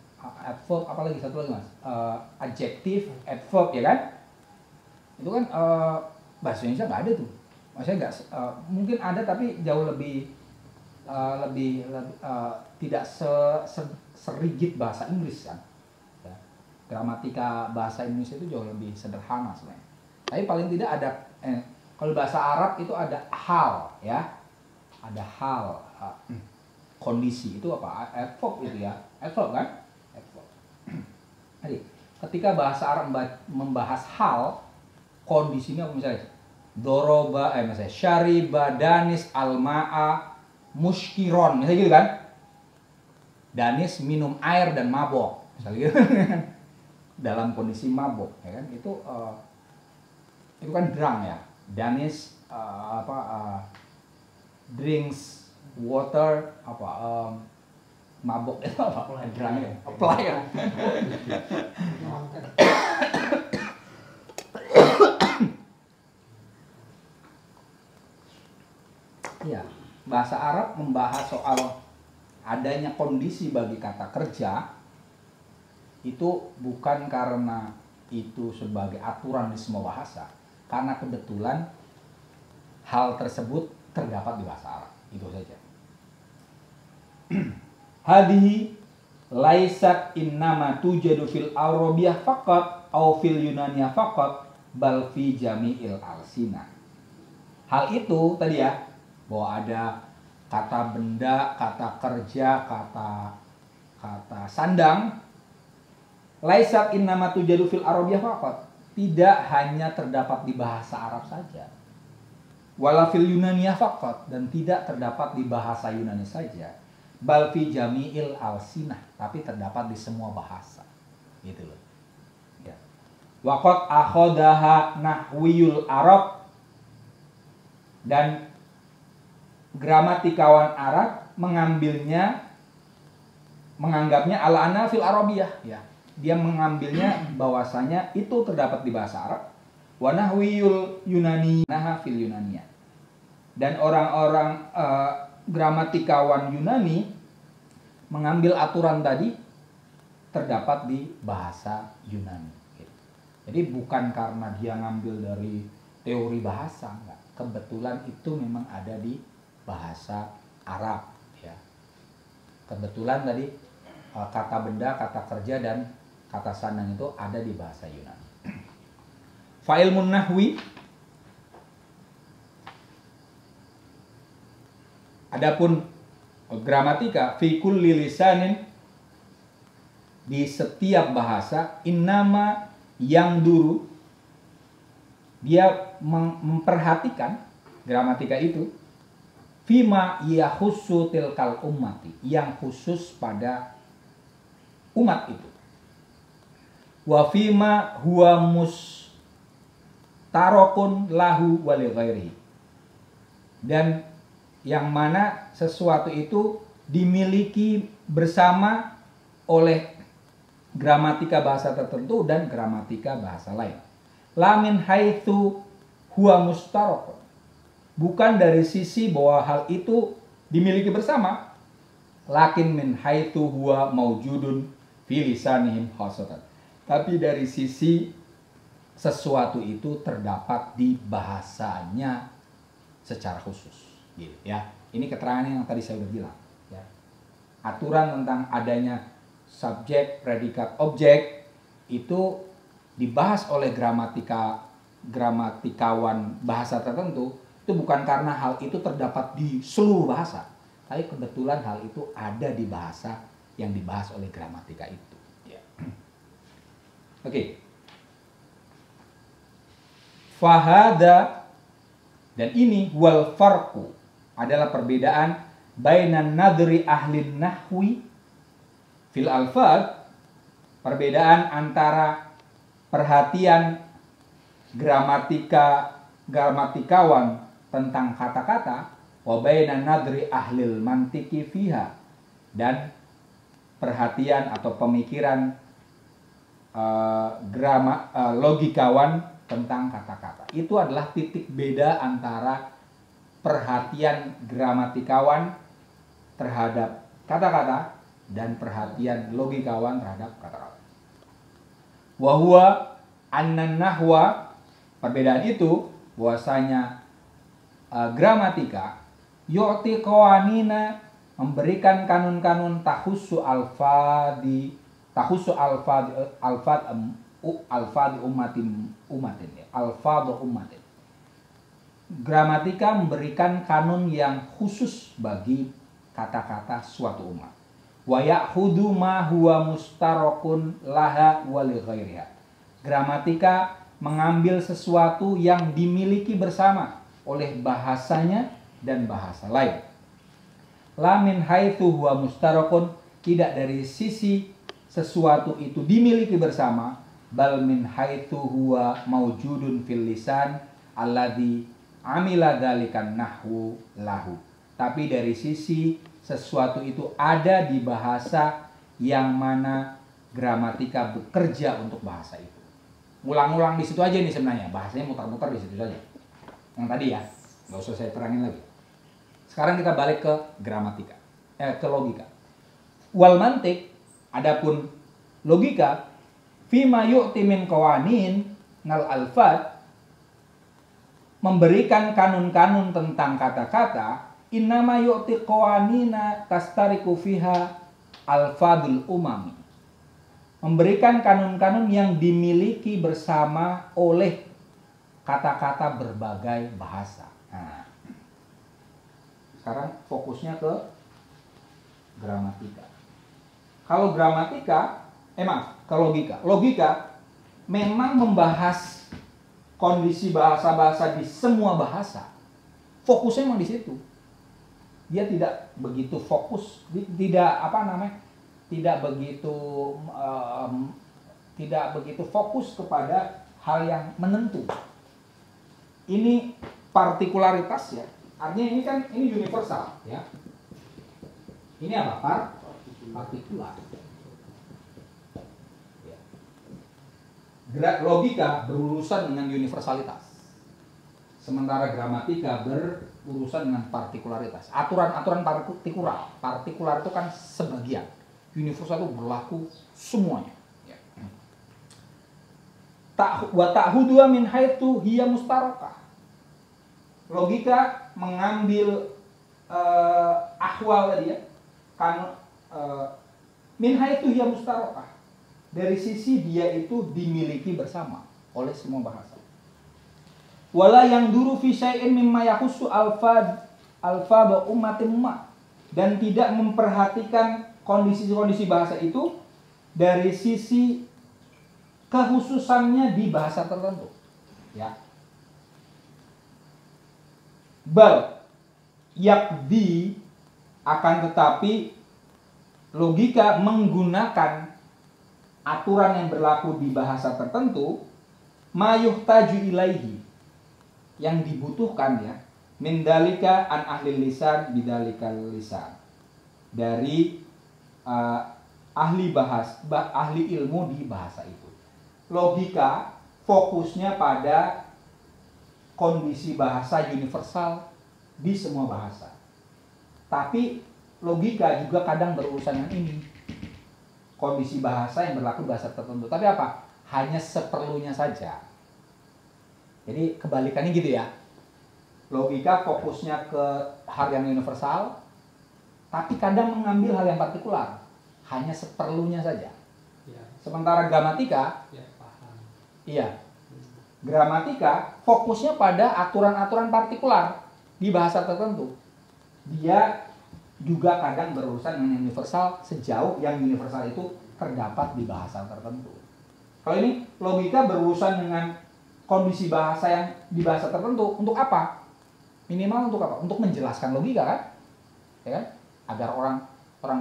Adverb, apalagi satu lagi mas? Adjektif, adverb, ya kan? Itu kan bahasa Indonesia nggak ada tuh. Maksudnya nggak, mungkin ada tapi jauh lebih tidak serigid bahasa Inggris kan. Ya. Gramatika bahasa Indonesia itu jauh lebih sederhana sebenarnya. Tapi paling tidak ada kalau bahasa Arab itu ada hal ya, ada hal, kondisi itu apa? Adverb itu ya, adverb kan? Adverb. Jadi ketika bahasa Arab membahas hal, kondisinya apa misalnya? Doroba, misalnya syariba danis almaa muskiron, misalnya gitu kan? Danis minum air dan mabok, misalnya gitu. Dalam kondisi mabok, ya kan? Itu kan drunk ya. Danis drinks water mabok itu apa? Drunk ya. Apply ya. Iya, bahasa Arab membahas soal adanya kondisi bagi kata kerja itu bukan karena itu sebagai aturan di semua bahasa, karena kebetulan hal tersebut terdapat di bahasa Arab. Itu saja. Hadhihi laisat innama tujadu fil Arabiyah faqat au fil Yunaniyah faqat bal fi jami'il alsina. Hal itu tadi ya, bahwa ada kata benda, kata kerja, kata sandang. Laisat innama tujadu fil Arabiyah faqat, tidak hanya terdapat di bahasa Arab saja. Wala fil Yunaniyah faqat, dan tidak terdapat di bahasa Yunani saja. Bal fi jami'il alsinah, tapi terdapat di semua bahasa. Gitu loh. Ya. Waqad akhadaha nahwiyul Arab, dan gramatikawan Arab menganggapnya ala-ana fil Arabiyah, ya. Dia mengambilnya bahwasanya itu terdapat di bahasa Arab. Wa nahwiyul Yunani naha fil Yunaniyah. Dan orang-orang gramatikawan Yunani mengambil aturan tadi terdapat di bahasa Yunani. Jadi bukan karena dia ngambil dari teori bahasa, enggak. Kebetulan itu memang ada di bahasa Arab, ya. Kebetulan tadi kata benda, kata kerja, dan kata sandang itu ada di bahasa Yunani. Fa'ilmun nahwi, adapun gramatika, fi kulli lisanin, di setiap bahasa, innama yang dulu, dia memperhatikan gramatika itu, fima yahussu tilkal ummati, yang khusus pada umat itu, wa fima huwa mustarokun lahu wali ghairihi, dan yang mana sesuatu itu dimiliki bersama oleh gramatika bahasa tertentu dan gramatika bahasa lain. La min haitsu huwa mustarokun, bukan dari sisi bahwa hal itu dimiliki bersama, lakin min haitsu huwa maujudun fi lisanihim khasatan, tapi dari sisi sesuatu itu terdapat di bahasanya secara khusus, gitu ya. Ini keterangan yang tadi saya sudah bilang, ya. Aturan tentang adanya subjek, predikat, objek itu dibahas oleh gramatikawan bahasa tertentu, itu bukan karena hal itu terdapat di seluruh bahasa, tapi kebetulan hal itu ada di bahasa yang dibahas oleh gramatika itu, ya. Oke. Fahada, dan ini wal farqu, adalah perbedaan bainan nadri ahlin nahwi fil alfad, perbedaan antara perhatian gramatikawan tentang kata-kata, wa bainan nadri ahlil mantiki fiha, dan perhatian atau pemikiran logikawan tentang kata-kata. Itu adalah titik beda antara perhatian gramatikawan terhadap kata-kata dan perhatian logikawan terhadap kata-kata. Wa huwa annan nahwa, perbedaan itu bahwasanya gramatika yu'ti qawanina, memberikan kanun-kanun tahussu alfadi ummatin, ya, alfadhu ummatin. Gramatika memberikan kanun yang khusus bagi kata-kata suatu umat. Wa ya'khudhu ma huwa mustarokun laha wa li ghairiha. Gramatika mengambil sesuatu yang dimiliki bersama oleh bahasanya dan bahasa lain. La min haitsu huwa mustarokun, tidak dari sisi sesuatu itu dimiliki bersama, bal min haitsu huwa maujudun fil lisan alladzi amila dzalikan nahwu lahu, tapi dari sisi sesuatu itu ada di bahasa yang mana gramatika bekerja untuk bahasa itu. Ulang-ulang di situ aja nih sebenarnya, bahasanya muter-muter di situ saja. Yang tadi ya, nggak usah saya terangin lagi. Sekarang kita balik ke gramatika, ke logika. Wal mantik, adapun logika, fima yu'ti min qawanin nal alfad, memberikan kanun-kanun tentang kata-kata, innama yu'ti qawanina tastariku fiha alfadul umami, memberikan kanun-kanun yang dimiliki bersama oleh kata-kata berbagai bahasa. Nah, sekarang fokusnya ke gramatika. Kalau gramatika, ke logika. Logika memang membahas kondisi bahasa-bahasa di semua bahasa. Fokusnya memang di situ. Dia tidak begitu fokus, tidak begitu fokus kepada hal yang menentu. Ini partikularitas ya. Artinya ini universal ya. Ini apa? Partikular. Ya. Logika berurusan dengan universalitas. Sementara gramatika berurusan dengan partikularitas. Aturan-aturan partikular. Partikular itu kan sebagian. Universal itu berlaku semuanya. Ya. Wa ta'hudua min haitsu hiya mustarakah. Logika mengambil ahwal tadi ya. Min haitsu hiya mustarakah. Dari sisi dia itu dimiliki bersama oleh semua bahasa. Wala yang duru fi syai'in mimma yakhussu alfad ummatin ma, dan tidak memperhatikan kondisi-kondisi bahasa itu dari sisi kekhususannya di bahasa tertentu ya. Bal yakdi, akan tetapi logika menggunakan aturan yang berlaku di bahasa tertentu mayuhtaju ilaihi, yang dibutuhkan ya, mindalika an ahli lisan bidalikal lisan, dari ahli ilmu di bahasa itu. Logika fokusnya pada kondisi bahasa universal di semua bahasa. Tapi logika juga kadang berurusan dengan ini, kondisi bahasa yang berlaku di bahasa tertentu. Tapi apa? Hanya seperlunya saja. Jadi kebalikannya gitu ya. Logika fokusnya ke hal yang universal, tapi kadang mengambil hal yang partikular, hanya seperlunya saja. Ya. Sementara gramatika, Ya, paham. iya, gramatika fokusnya pada aturan-aturan partikular di bahasa tertentu. Dia juga kadang berurusan dengan universal sejauh yang universal itu terdapat di bahasa tertentu. Kalau ini logika berurusan dengan kondisi bahasa yang di bahasa tertentu. Untuk apa? Minimal untuk apa? Untuk menjelaskan logika kan? Ya kan? Agar orang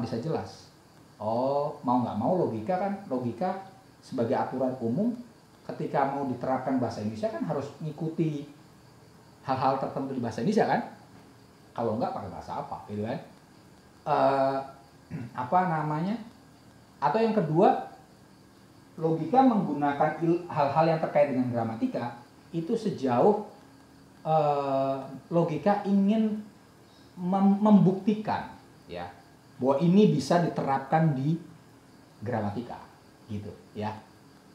bisa jelas. Oh, mau nggak mau logika kan? Logika sebagai aturan umum ketika mau diterapkan bahasa Indonesia kan harus mengikuti hal-hal tertentu di bahasa Indonesia kan? Kalau nggak pakai bahasa apa? Gitu kan? Atau yang kedua, logika menggunakan hal-hal yang terkait dengan gramatika itu sejauh logika ingin membuktikan ya bahwa ini bisa diterapkan di gramatika gitu ya.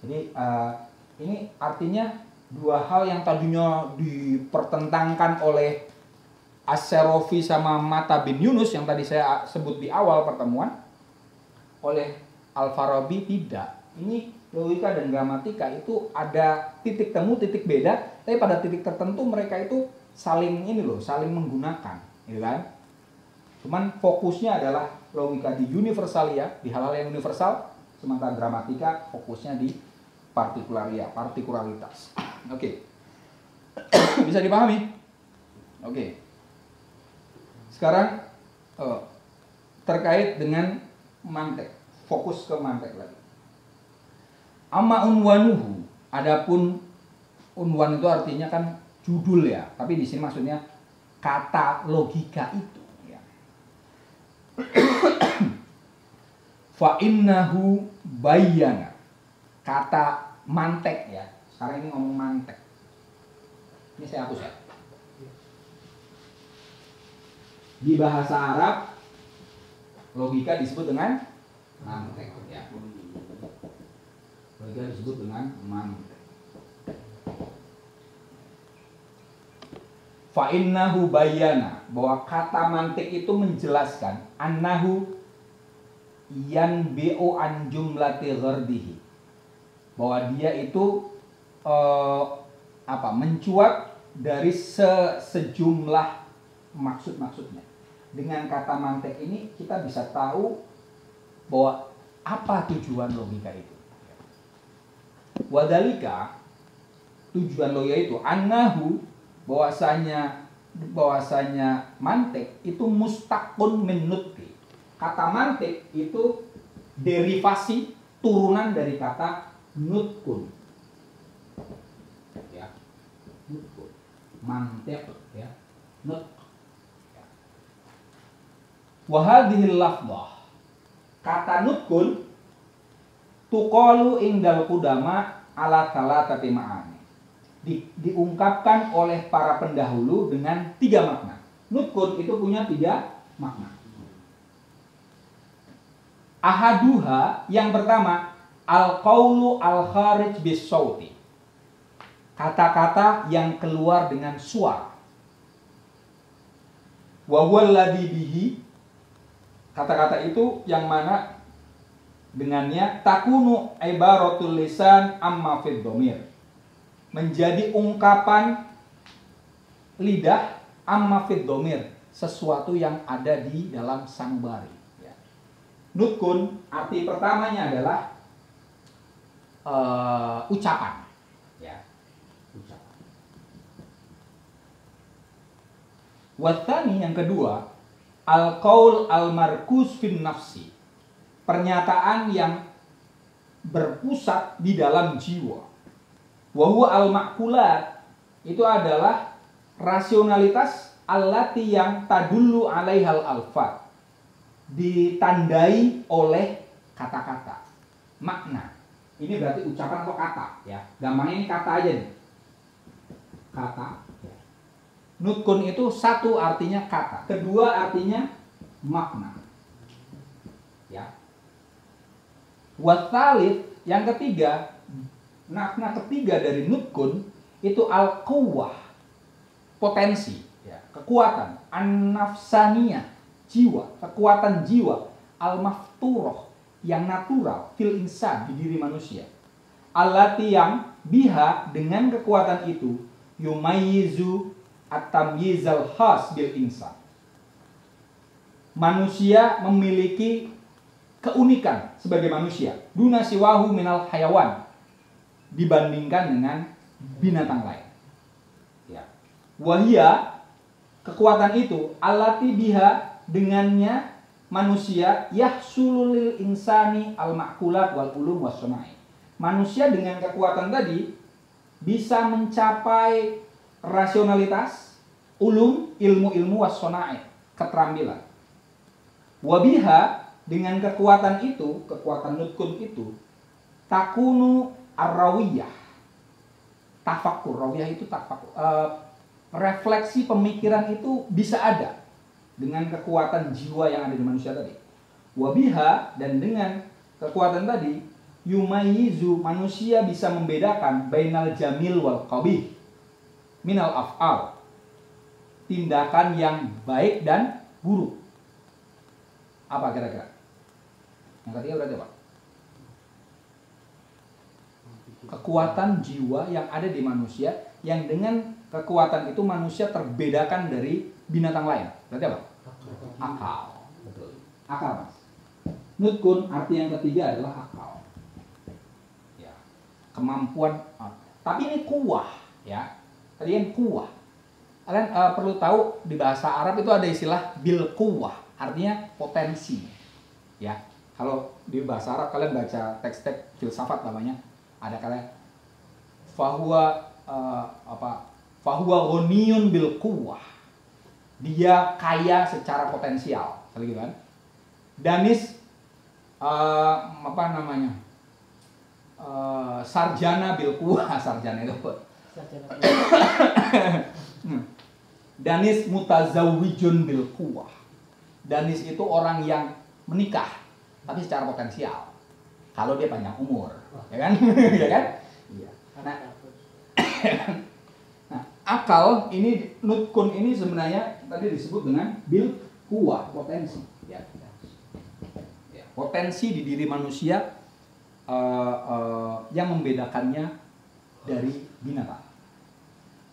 Jadi ini artinya dua hal yang tadinya dipertentangkan oleh As-Serofi sama Mata bin Yunus yang tadi saya sebut di awal pertemuan, oleh Al-Farabi tidak. Ini logika dan gramatika itu ada titik temu, titik beda, tapi pada titik tertentu mereka itu saling menggunakan, gitu kan? Cuman fokusnya adalah logika di universalia, di hal-hal yang universal, sementara gramatika fokusnya di partikularitas. Oke. Bisa dipahami? Oke. Sekarang terkait dengan mantek, fokus ke mantek lagi. Amma unwanuhu, adapun unwan itu artinya kan judul ya, tapi di sini maksudnya kata logika itu ya. Fa innahu bayyana, kata mantek ya. Sekarang ini ngomong mantek. Ini saya hapus ya. Di bahasa Arab logika disebut dengan mantek ya. Logika disebut dengan mantek. Fa innahu bayyana, bahwa kata mantek itu menjelaskan annahu yanbi'u an jumlati ghardihi, bahwa dia itu mencuat dari sejumlah maksud-maksudnya. Dengan kata mantek ini kita bisa tahu bahwa apa tujuan logika itu. Wadalika, tujuan logika itu annahu, bahwasanya mantek itu mustaqun min nutqi. Kata mantek itu derivasi turunan dari kata nutkun. Ya. Nutkun. Mantek ya. Nutq. Ya. Wa hadhil lafdhah. Kata nutkun tuqalu indal qudama ala thalathati ma'ani. Diungkapkan oleh para pendahulu dengan 3 makna. Nutkun itu punya 3 makna. Ahaduha, yang pertama, al-qaulu al-kharij bis-sauti. Kata-kata yang keluar dengan suara. Wa huwa alladhi bihi, kata-kata itu yang mana dengannya takunu ibaratul lisan amma fid dhamir, menjadi ungkapan lidah amma fid dhamir, sesuatu yang ada di dalam sanubari. Nutkun arti pertamanya adalah ucapan, ya, ucapan. Wathani, yang kedua, al-qaul al-markus fin nafsi, pernyataan yang berpusat di dalam jiwa. Wa huwa al-ma'qulat, itu adalah rasionalitas allati yang tadullu alaihal alfat, ditandai oleh kata-kata, makna. Ini berarti ucapan atau kata, ya. Gampangnya ini kata aja nih. Kata. Ya. Nutkun itu satu artinya kata, kedua artinya makna. Ya. Watsalits, yang ketiga, makna ketiga dari nutkun itu al-quwwah, potensi, ya, kekuatan, an-nafsaniyah, jiwa, kekuatan jiwa, al-mafturoh, yang natural, fil insan, di diri manusia. Allati, yang biha, dengan kekuatan itu, yumayyizu at-tamyizal khas bil insan. Manusia memiliki keunikan sebagai manusia, duna siwahu minal hayawan, dibandingkan dengan binatang lain. Ya. Wahia, kekuatan itu, allati biha, dengannya manusia yahsulul insani al-ma'kulat wal ulum was-sunai. Manusia dengan kekuatan tadi bisa mencapai rasionalitas, ulum, ilmu-ilmu was-sunai, keterampilan. Wabiha, dengan kekuatan itu, kekuatan nutkun itu, takunu ar-rawiyah, tafakkur. Rawiyah itu tafakkur, refleksi pemikiran itu bisa ada dengan kekuatan jiwa yang ada di manusia tadi. Wabiha, dan dengan kekuatan tadi, yumayyizu, manusia bisa membedakan bainal jamil wal qabih minal af'al, tindakan yang baik dan buruk. Apa kira-kira? Yang ketiga berarti apa? Kekuatan jiwa yang ada di manusia, yang dengan kekuatan itu manusia terbedakan dari binatang lain. Berarti apa? Akal. Betul. Akal, Mas. Nutkun arti yang ketiga adalah akal. Ya. Kemampuan. Tapi ini kuwah, ya. Tadi yang kuwah. Kalian perlu tahu di bahasa Arab itu ada istilah bil kuwah, artinya potensi. Ya. Kalau di bahasa Arab kalian baca teks-teks filsafat namanya, ada kalian fahuwa ghaniyun bil kuwah. Dia kaya secara potensial, gitu kan? Danis sarjana bil kuwah, sarjana itu. Danis mutazawwijun bil kuwah. Danis itu orang yang menikah tapi secara potensial. Kalau dia panjang umur, ya kan? Ya kan? Iya. Nah, akal ini, nutkun ini sebenarnya tadi disebut dengan bil kuwah, potensi. Ya. potensi di diri manusia yang membedakannya dari binatang.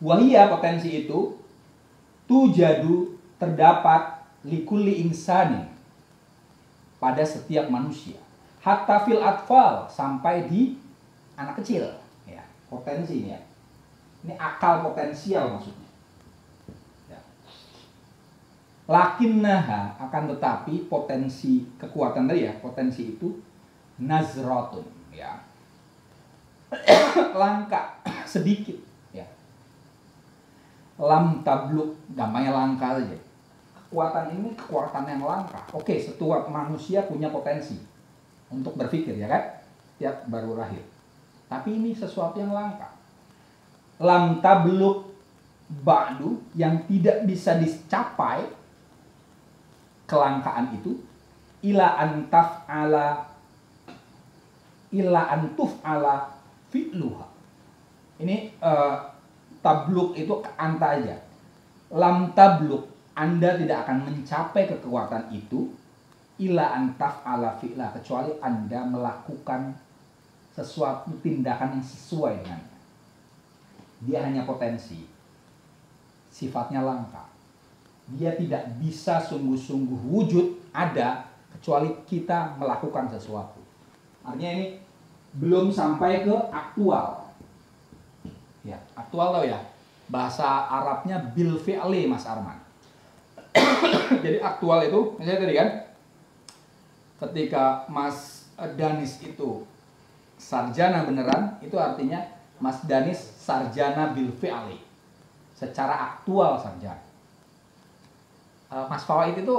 Wahia, potensi itu tujadu, terdapat likulli insani, pada setiap manusia, hatta fil atfal, sampai di anak kecil ya. Potensi ini ya, ini akal potensial maksudnya ya. Lakinnaha, akan tetapi potensi kekuatan tadi ya, potensi itu nazratun ya, langka, sedikit ya. Lam tabluk, gampangnya langka saja. Kekuatan ini kekuatan yang langka. Oke, setiap manusia punya potensi untuk berpikir ya kan, tiap baru lahir. Tapi ini sesuatu yang langka. Lam tabluk ba'du, yang tidak bisa dicapai kelangkaan itu, ila antuf ala fi'luha. Ini tabluk itu anta aja. Lam tabluk, Anda tidak akan mencapai kekuatan itu, ila antaf ala fi'la, kecuali Anda melakukan sesuatu tindakan yang sesuai dengannya. Dia hanya potensi, sifatnya langka. Dia tidak bisa sungguh-sungguh wujud ada kecuali kita melakukan sesuatu. Artinya ini belum sampai ke aktual. Ya, aktual tau ya. Bahasa Arabnya bil fi'li, Mas Arman. Jadi aktual itu, misalnya tadi kan, ketika Mas Danis itu sarjana beneran, itu artinya Mas Danis sarjana bil fi'li, secara aktual sarjana. Mas Fawaid itu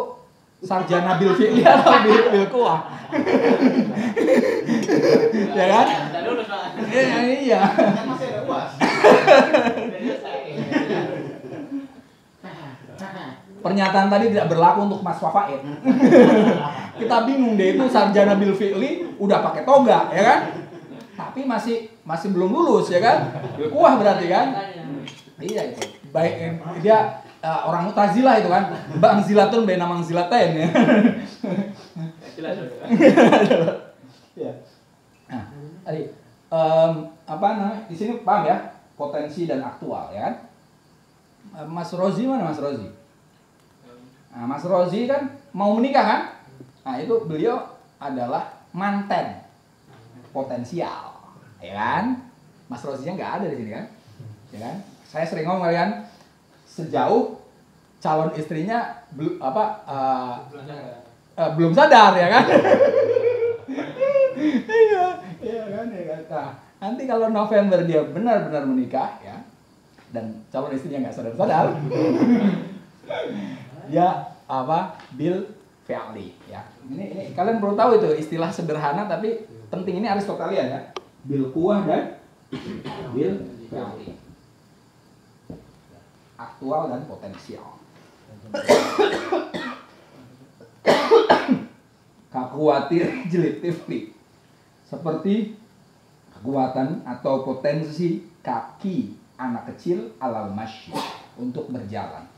sarjana bil fi'li atau bil kuah? Ya kan? Iya. Masih ada uas. Pernyataan tadi tidak berlaku untuk Mas Fawaid. Kita bingung deh, itu sarjana bil fi'li udah pakai toga ya kan? Tapi masih belum lulus ya kan? Bil kuah berarti kan? Iya itu. Baik dia orang Mu'tazilah itu kan. Bang zilatun baina mang zilatain ya. Ya. Nah, tadi apa namanya? Di sini paham ya? Potensi dan aktual ya kan? Mas Rozi mana Mas Rozi? Nah, Mas Rozi kan mau menikah kan? Nah, itu beliau adalah manten potensial, ya kan? Mas Rozinya nggak ada di sini kan? Ya kan? Saya sering ngomong kalian, sejauh calon istrinya belum sadar ya kan? Iya kan ya kan. Nah, nanti kalau November dia benar-benar menikah ya, dan calon istrinya nggak sadar-sadar, dia bil fi'li ya. Ini kalian perlu tahu itu istilah sederhana tapi penting, ini Aristotelian ya. Bil kuah dan bil fi'li. Aktual dan potensial. Kakuatir jelitifli, seperti kekuatan atau potensi kaki anak kecil alal masyi, untuk berjalan.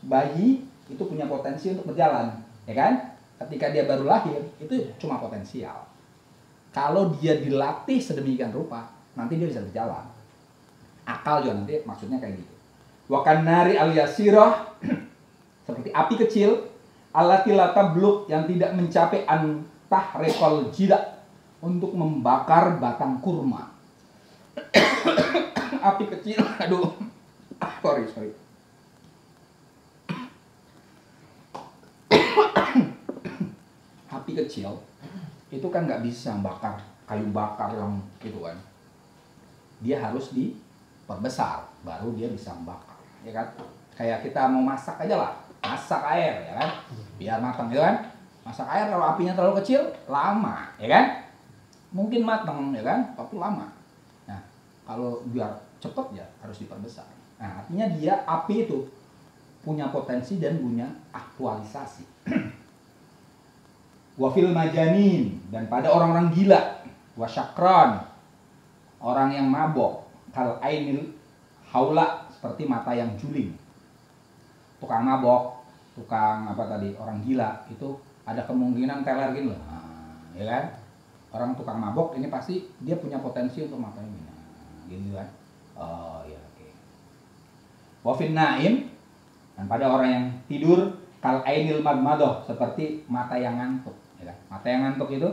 Bayi itu punya potensi untuk berjalan, ya kan? Ketika dia baru lahir, itu cuma potensial. Kalau dia dilatih sedemikian rupa, nanti dia bisa berjalan. Akal juga nanti maksudnya kayak gitu. Wakan nari al-yasirah, seperti api kecil, allati la tabluk, yang tidak mencapai antah rekol jidak, untuk membakar batang kurma. Api kecil, aduh, sorry. Api kecil itu kan nggak bisa bakar kayu bakar yang gitu kan. Dia harus diperbesar baru dia bisa membakar, ya kan? Kayak kita mau masak aja lah, masak air ya kan, biar matang ya kan. Masak air kalau apinya terlalu kecil lama, ya kan? Mungkin matang ya kan, tapi lama. Nah, kalau biar cepet ya harus diperbesar. Nah, artinya dia api itu punya potensi dan punya aktualisasi. Wafil majanin, dan pada orang-orang gila, wasyakran, orang yang mabok, kal ainil haula, seperti mata yang juling. Tukang mabok, tukang apa tadi, orang gila itu ada kemungkinan teler gini loh. Nah, ya kan? Orang tukang mabok ini pasti dia punya potensi untuk makan ini. Nah, gitu kan? Oh ya oke. Wafin naim, dan pada orang yang tidur kal ainil magmadoh, seperti mata yang ngantuk, ya kan? Mata yang ngantuk itu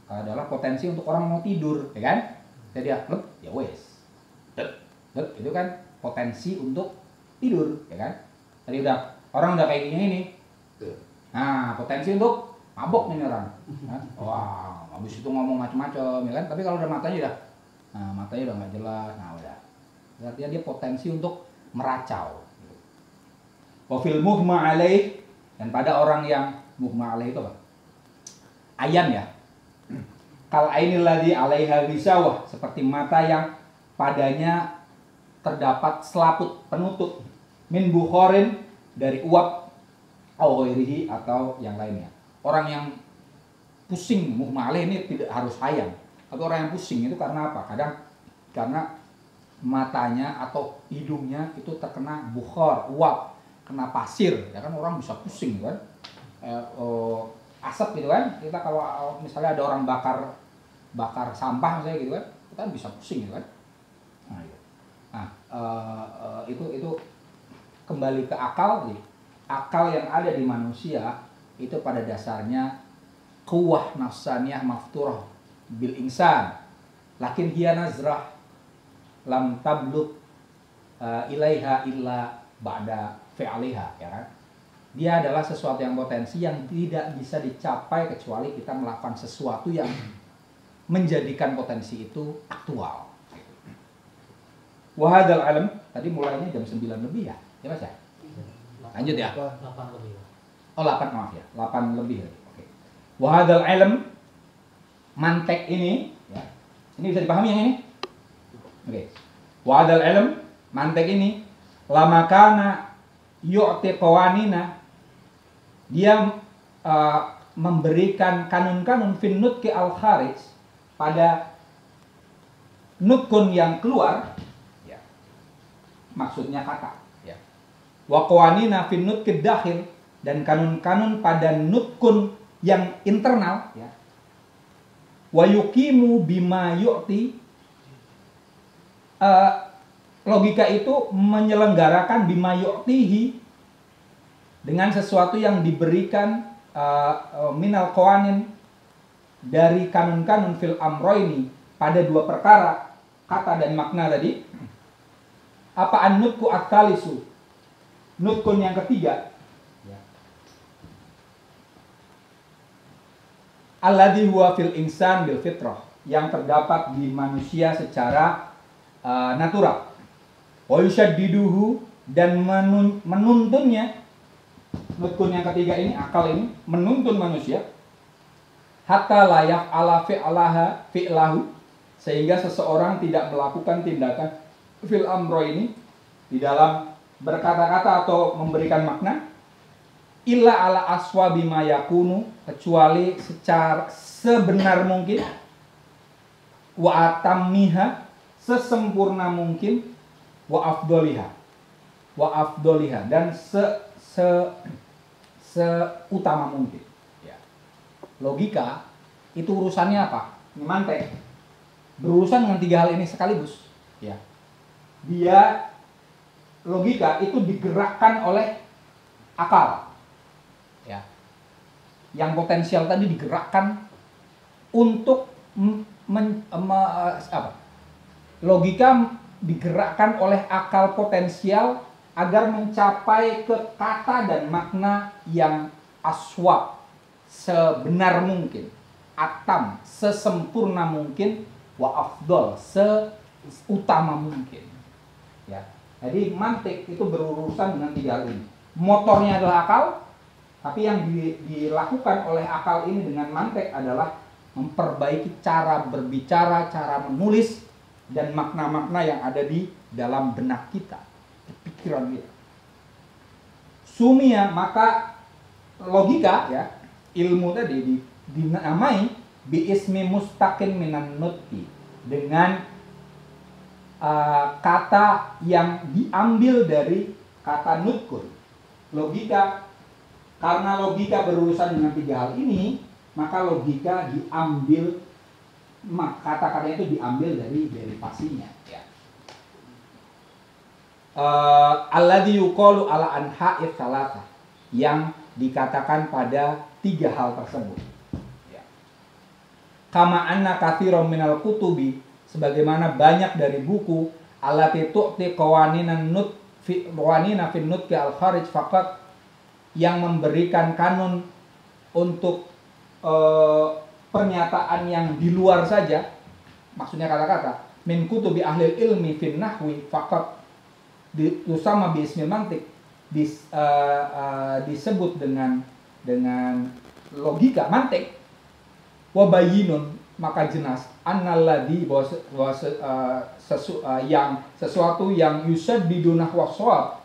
adalah potensi untuk orang mau tidur, ya kan? Jadi ya wes, itu kan potensi untuk tidur, ya kan? Tadi orang udah kayak gini ini, nah potensi untuk mabok nih orang. Wah, habis itu ngomong macam-macam, ya kan? Tapi kalau udah matanya udah nggak jelas, nah udah. Artinya dia potensi untuk meracau. Wafil muhma alaih, dan pada orang yang muhma alaih itu apa? Ayan ya. Kal ainil ladzi alaiha wisawah, seperti mata yang padanya terdapat selaput penutup min bukhorin, dari uap au ghairihi, atau yang lainnya. Orang yang pusing muhma alaih ini tidak harus ayan. Tapi orang yang pusing itu karena apa? Kadang karena matanya atau hidungnya itu terkena bukhor, uap, kena pasir, ya kan orang bisa pusing kan, asap gitu kan. Kita kalau misalnya ada orang bakar sampah misalnya gitu kan, kita bisa pusing gitu kan. Itu kembali ke akal. Akal yang ada di manusia itu pada dasarnya quwwah nafsaniyah mafturah bil insan, lakin hiya nazrah lam tablugh ilaiha illa ba'da fi'aliha, ya kan? Dia adalah sesuatu yang potensi yang tidak bisa dicapai kecuali kita melakukan sesuatu yang menjadikan potensi itu aktual. Wahadal alam, tadi mulainya jam 9 lebih ya? Ya Mas ya? Lanjut ya? 8 lebih. Oh 8, maaf ya, 8 lebih. Oke. Wahadal alam, mantek ini, ya. Ini bisa dipahami yang ini? Oke. Wahadal alam, mantek ini, lama kana yu'ti qawanina, dia memberikan kanun-kanun fin nutqi al-kharij, pada nutkun yang keluar, ya. Maksudnya kata, ya. Wa qawanina fin nutqi dakhil, dan kanun-kanun pada nutkun yang internal, ya. Wa yuqimu bima yu'ti, logika itu menyelenggarakan bima yu'tihi, dengan sesuatu yang diberikan minal qawanin, dari kanun-kanun fil amroini, pada dua perkara, kata dan makna tadi. Apa an-nutku at-talisu, nutkun yang ketiga, alladhi huwa fil insan bil fitrah, yang terdapat di manusia secara natural. Wa yushaddiduhu, dan menuntunnya. Nutkun yang ketiga ini, akal ini menuntun manusia hatta layak ala fi'lahu, sehingga seseorang tidak melakukan tindakan fil amro ini, di dalam berkata-kata atau memberikan makna, illa ala aswabi ma yakunu, kecuali secara sebenar mungkin, wa atammiha, sesempurna mungkin, wa afdoliha, dan seutama mungkin, ya. Logika itu urusannya apa? Ini mantek berurusan dengan tiga hal ini sekaligus, ya. Dia, logika itu digerakkan oleh akal, ya. Yang potensial tadi digerakkan untuk logika digerakkan oleh akal potensial agar mencapai ke kata dan makna yang aswab, sebenar mungkin, atam, sesempurna mungkin, wa afdol, seutama mungkin, ya. Jadi mantik itu berurusan dengan tiga hal ini. Motornya adalah akal, tapi yang dilakukan oleh akal ini dengan mantik adalah memperbaiki cara berbicara, cara menulis, dan makna-makna yang ada di dalam benak kita, pikiran kita. Sumia, maka logika, ya, ilmu tadi dinamai bi ismi mustaqin minan nutqi, dengan kata yang diambil dari kata nutkun. Logika, karena logika berurusan dengan tiga hal ini, maka logika diambil, kata-katanya itu diambil dari derivasinya. Ya. Alladzi yuqalu ala anha'is salasa, yang dikatakan pada 3 hal tersebut. Ya. Kama anna katsiran minal kutubi, sebagaimana banyak dari buku allati tu'ti qawaninan nut fi qawanina fin nutqi al kharij faqat, yang memberikan kanun untuk pernyataan yang di luar saja, maksudnya kata-kata min kutubi ahli ilmi fin nahwi faqat, sama bismil mantik, disebut dengan logika mantik, wabayinun, maka jelas annalladzi bahwa sesuatu yang yusaddidu nahwa shawab,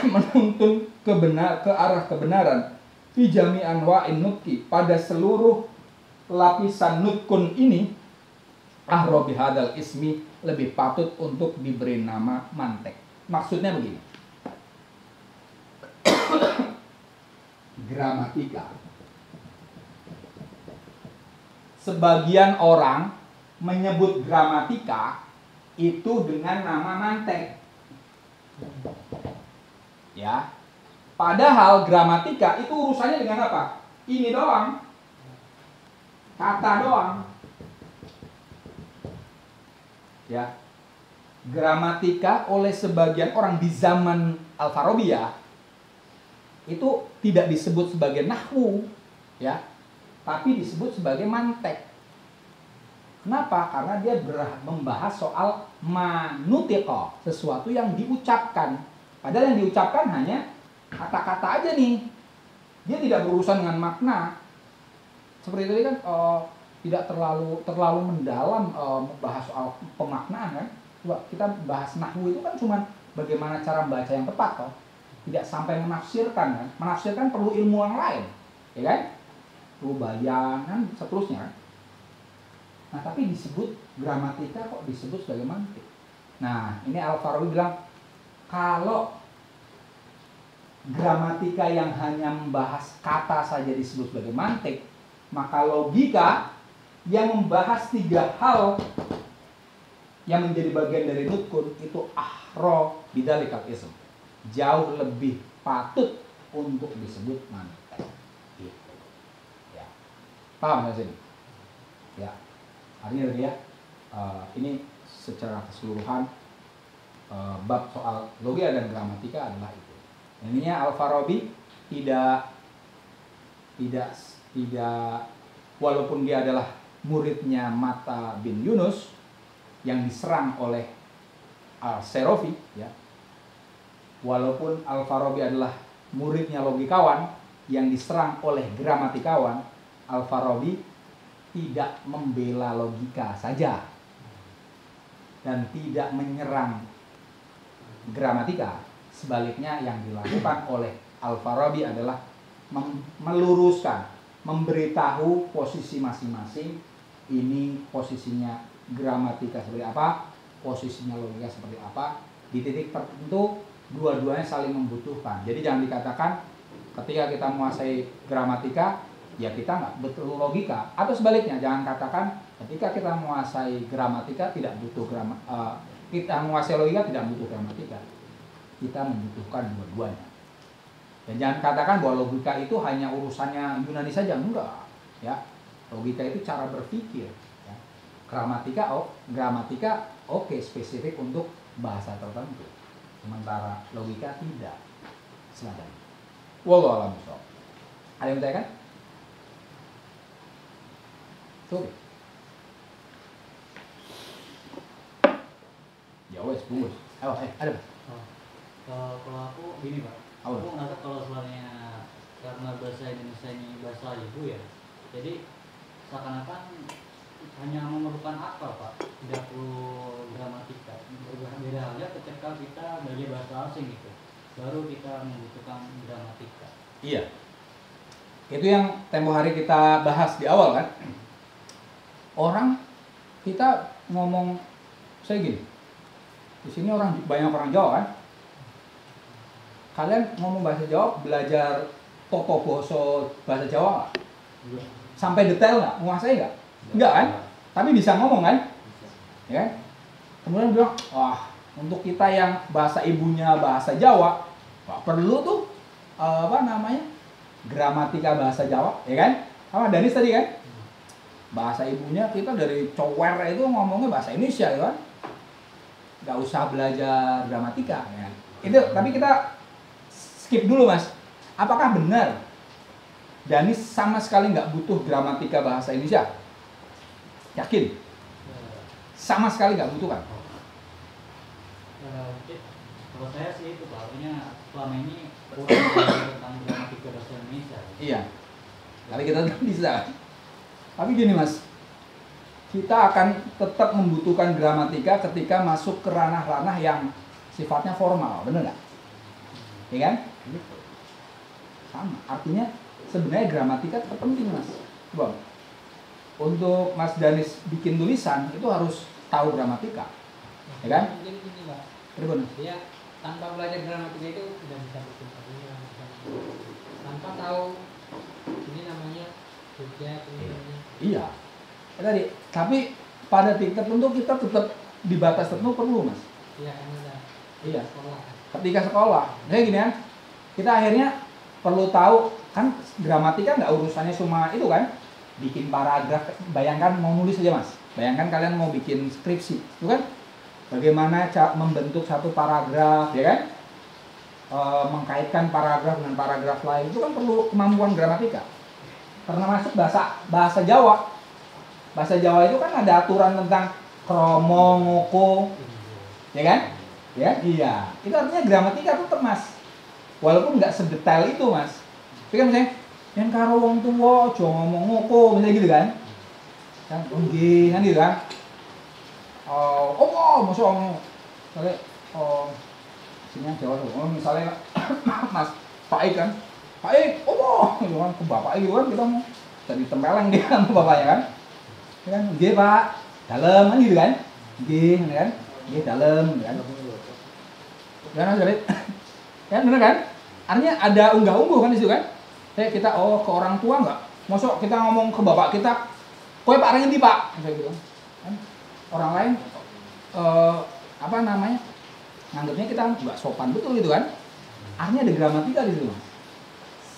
menuntun ke arah kebenaran, fi jami'an wa'in nutqi, pada seluruh lapisan nutkun ini, ahrobi hadal ismi, lebih patut untuk diberi nama mantek. Maksudnya begini, gramatika, sebagian orang menyebut gramatika itu dengan nama mantek, ya. Padahal gramatika itu urusannya dengan apa? Ini doang, kata doang. Ya, gramatika oleh sebagian orang di zaman Al-Farabi ya, itu tidak disebut sebagai nahwu, ya, tapi disebut sebagai mantek. Kenapa? Karena dia membahas soal manutiqa, sesuatu yang diucapkan. Padahal yang diucapkan hanya kata-kata aja nih, dia tidak berurusan dengan makna. Seperti itu kan, tidak terlalu mendalam membahas soal pemaknaan kan. Coba kita bahas nahwu itu kan cuma bagaimana cara membaca yang tepat toh, tidak sampai menafsirkan kan. Menafsirkan perlu ilmu yang lain, ya kan, perlu bayangan seterusnya kan. Nah tapi disebut gramatika kok disebut sebagai mantik. Nah ini Al-Farabi bilang, kalau gramatika yang hanya membahas kata saja disebut sebagai mantik, maka logika yang membahas 3 hal yang menjadi bagian dari nutkun itu ahro bidalikal ism, jauh lebih patut untuk disebut mantik. Gitu. Ya. Paham nggak sih? Ya. Artinya tadi ya, ini secara keseluruhan bab soal logika dan gramatika adalah itu. Intinya Al-Farabi tidak walaupun dia adalah muridnya Mata bin Yunus yang diserang oleh Al-Serofi, ya, walaupun Al-Farabi adalah muridnya logikawan yang diserang oleh gramatikawan, Al-Farabi tidak membela logika saja dan tidak menyerang gramatika. Sebaliknya yang dilakukan oleh Al-Farabi adalah meluruskan, memberitahu posisi masing-masing. Ini posisinya gramatika seperti apa, posisinya logika seperti apa. Di titik tertentu dua-duanya saling membutuhkan. Jadi jangan dikatakan ketika kita menguasai gramatika ya kita nggak betul logika, atau sebaliknya jangan katakan ketika kita menguasai gramatika tidak butuh kita menguasai logika tidak butuh gramatika. Kita membutuhkan dua-duanya. Dan jangan katakan bahwa logika itu hanya urusannya Yunani saja, enggak. Ya, logika itu cara berpikir. Ya. Gramatika oke, spesifik untuk bahasa tertentu. Sementara logika tidak. Silakan. Wallahu a'lam bishawab. Ada yang bertanya kan? Oke. Ya wes, bungkus. Ada. Kalau aku gini Pak, aku ngerasa kalau soalnya karena bahasa Indonesia ini bahasa ibu ya, jadi seakan-akan hanya memerlukan akal Pak, tidak perlu gramatika. Beda halnya ketika kita belajar bahasa asing gitu, baru kita membutuhkan gramatika. Iya, itu yang tempo hari kita bahas di awal kan. Orang kita ngomong, saya gini, di sini banyak orang Jawa kan. Kalian ngomong bahasa Jawa, belajar toko boso bahasa Jawa nggak? Sampai detail nggak? Menguasai nggak? Nggak kan? Tapi bisa ngomong kan? Ya kan? Kemudian bilang, wah untuk kita yang bahasa ibunya bahasa Jawa, nggak perlu tuh gramatika bahasa Jawa, ya kan? Sama Danis tadi kan? Bahasa ibunya kita dari cower itu ngomongnya bahasa Indonesia, ya kan? Nggak usah belajar gramatika, ya kan? Itu, tapi kita skip dulu mas. Apakah benar Danis sama sekali nggak butuh gramatika bahasa Indonesia? Yakin? Sama sekali nggak butuh kan? Kalau saya sih itu bahwanya selama ini kurang tentang gramatika bahasa Indonesia. Iya. Tapi kita bisa. Tapi gini mas, kita akan tetap membutuhkan gramatika ketika masuk ke ranah-ranah yang sifatnya formal, bener nggak? Iya kan? Sama. Artinya sebenarnya gramatika tetap penting mas. Bang, untuk Mas Danis bikin tulisan itu harus tahu gramatika, ya kan? Mungkin gini Pak, Benar. dia tanpa belajar gramatika itu tidak bisa bikin karya, tanpa tahu ini namanya subjek, ini namanya. Iya. Ya, tadi. Tapi pada tingkat tertentu kita tetap di batas tertentu perlu mas. Iya kan ada. Iya. Sekolah. Ketika sekolah, kayak gini kan, kita akhirnya perlu tahu kan gramatika nggak urusannya cuma itu kan, bikin paragraf. Bayangkan mau nulis aja mas, bayangkan kalian mau bikin skripsi, itu kan, bagaimana membentuk satu paragraf, ya kan, mengkaitkan paragraf dengan paragraf lain, itu kan perlu kemampuan gramatika. Karena masuk bahasa Jawa, bahasa Jawa itu kan ada aturan tentang kromo, ngoko, ya kan? Ya, iya. Itu artinya gramatika tetap mas. Walaupun nggak sedetail itu mas. Tapi kan misalnya, yang karo wong tuwa aja ngomong ngoko, misalnya gitu kan? Kan, nggih, kan gitu kan? Maksud ngomong, misalnya, sini Jawa tuh. Misalnya, mas Pak Ik kan, Pak Ik, gitu kan, ke bapak gitu kan, kita mau jadi tempeleng dia sama bapaknya kan? Ya kan, nggih Pak, dalem kan gitu kan? Nggih, kan? Nggih dalem, kan? Kan Mas kan bener kan? Artinya ada unggah-ungguh kan di situ kan? Kayak kita ke orang tua nggak? Masuk kita ngomong ke bapak kita, kowe Pak Rengendi Pak, kayak gitu kan? Orang lain nganggapnya kita nggak sopan betul gitu kan? Artinya ada gramatika di situ.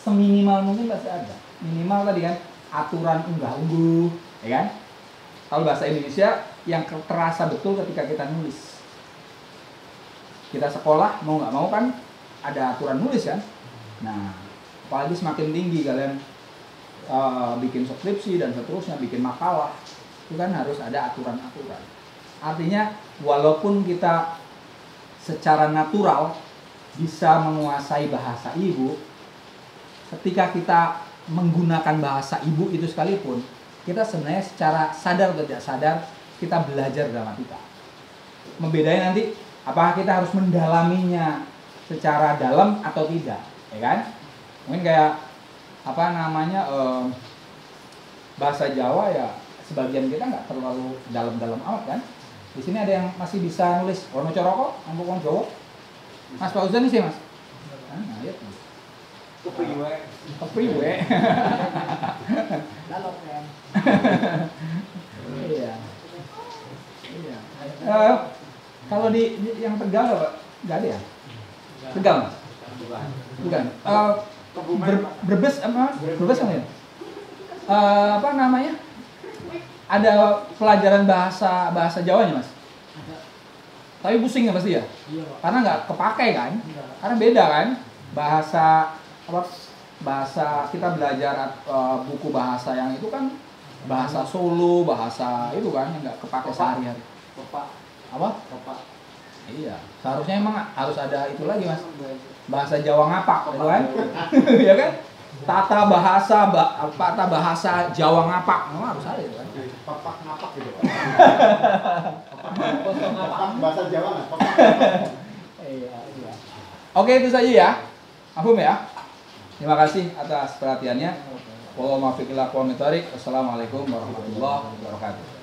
Seminimal mungkin pasti ada. Minimal tadi kan aturan unggah-ungguh, ya kan? Kalau bahasa Indonesia yang terasa betul ketika kita nulis. Kita sekolah mau nggak mau kan ada aturan nulis kan. Nah, apalagi semakin tinggi kalian bikin skripsi dan seterusnya, bikin makalah, itu kan harus ada aturan-aturan. Artinya walaupun kita secara natural bisa menguasai bahasa ibu, ketika kita menggunakan bahasa ibu itu sekalipun, kita sebenarnya secara sadar atau tidak sadar kita belajar gramatika. Membedain nanti apakah kita harus mendalaminya secara dalam atau tidak, ya kan? Mungkin kayak bahasa Jawa ya sebagian kita nggak terlalu dalam-dalam amat kan? Di sini ada yang masih bisa nulis Wono Coroko, Ampuk Wong Jawa. Mas Fauzan sih mas. Nah, ya. Kepriwe. Lalu kan. Iya. Iya. Kalau di yang Tegal Pak, nggak ada ya? Tegal mas? Bukan. Brebes Brebes kan ya? Ada pelajaran bahasa Jawanya mas? Tapi pusing ya pasti ya? Iya Pak. Karena nggak kepakai kan? Enggak. Karena beda kan? Bahasa kita belajar buku bahasa yang itu kan bahasa Solo, bahasa itu kan yang nggak kepakai sehari-hari. Apa? Iya. Seharusnya emang harus ada itu lagi mas. Bahasa Jawa ngapak, gitu kan? Ya kan? Tata bahasa Jawa ngapak, harus ada itu kan? Papak ngapak gitu Pak. Kosong apa? Bahasa Jawa nggak? Iya. Oke itu saja ya. Afum ya. Terima kasih atas perhatiannya. Wassalamualaikum warahmatullahi wabarakatuh.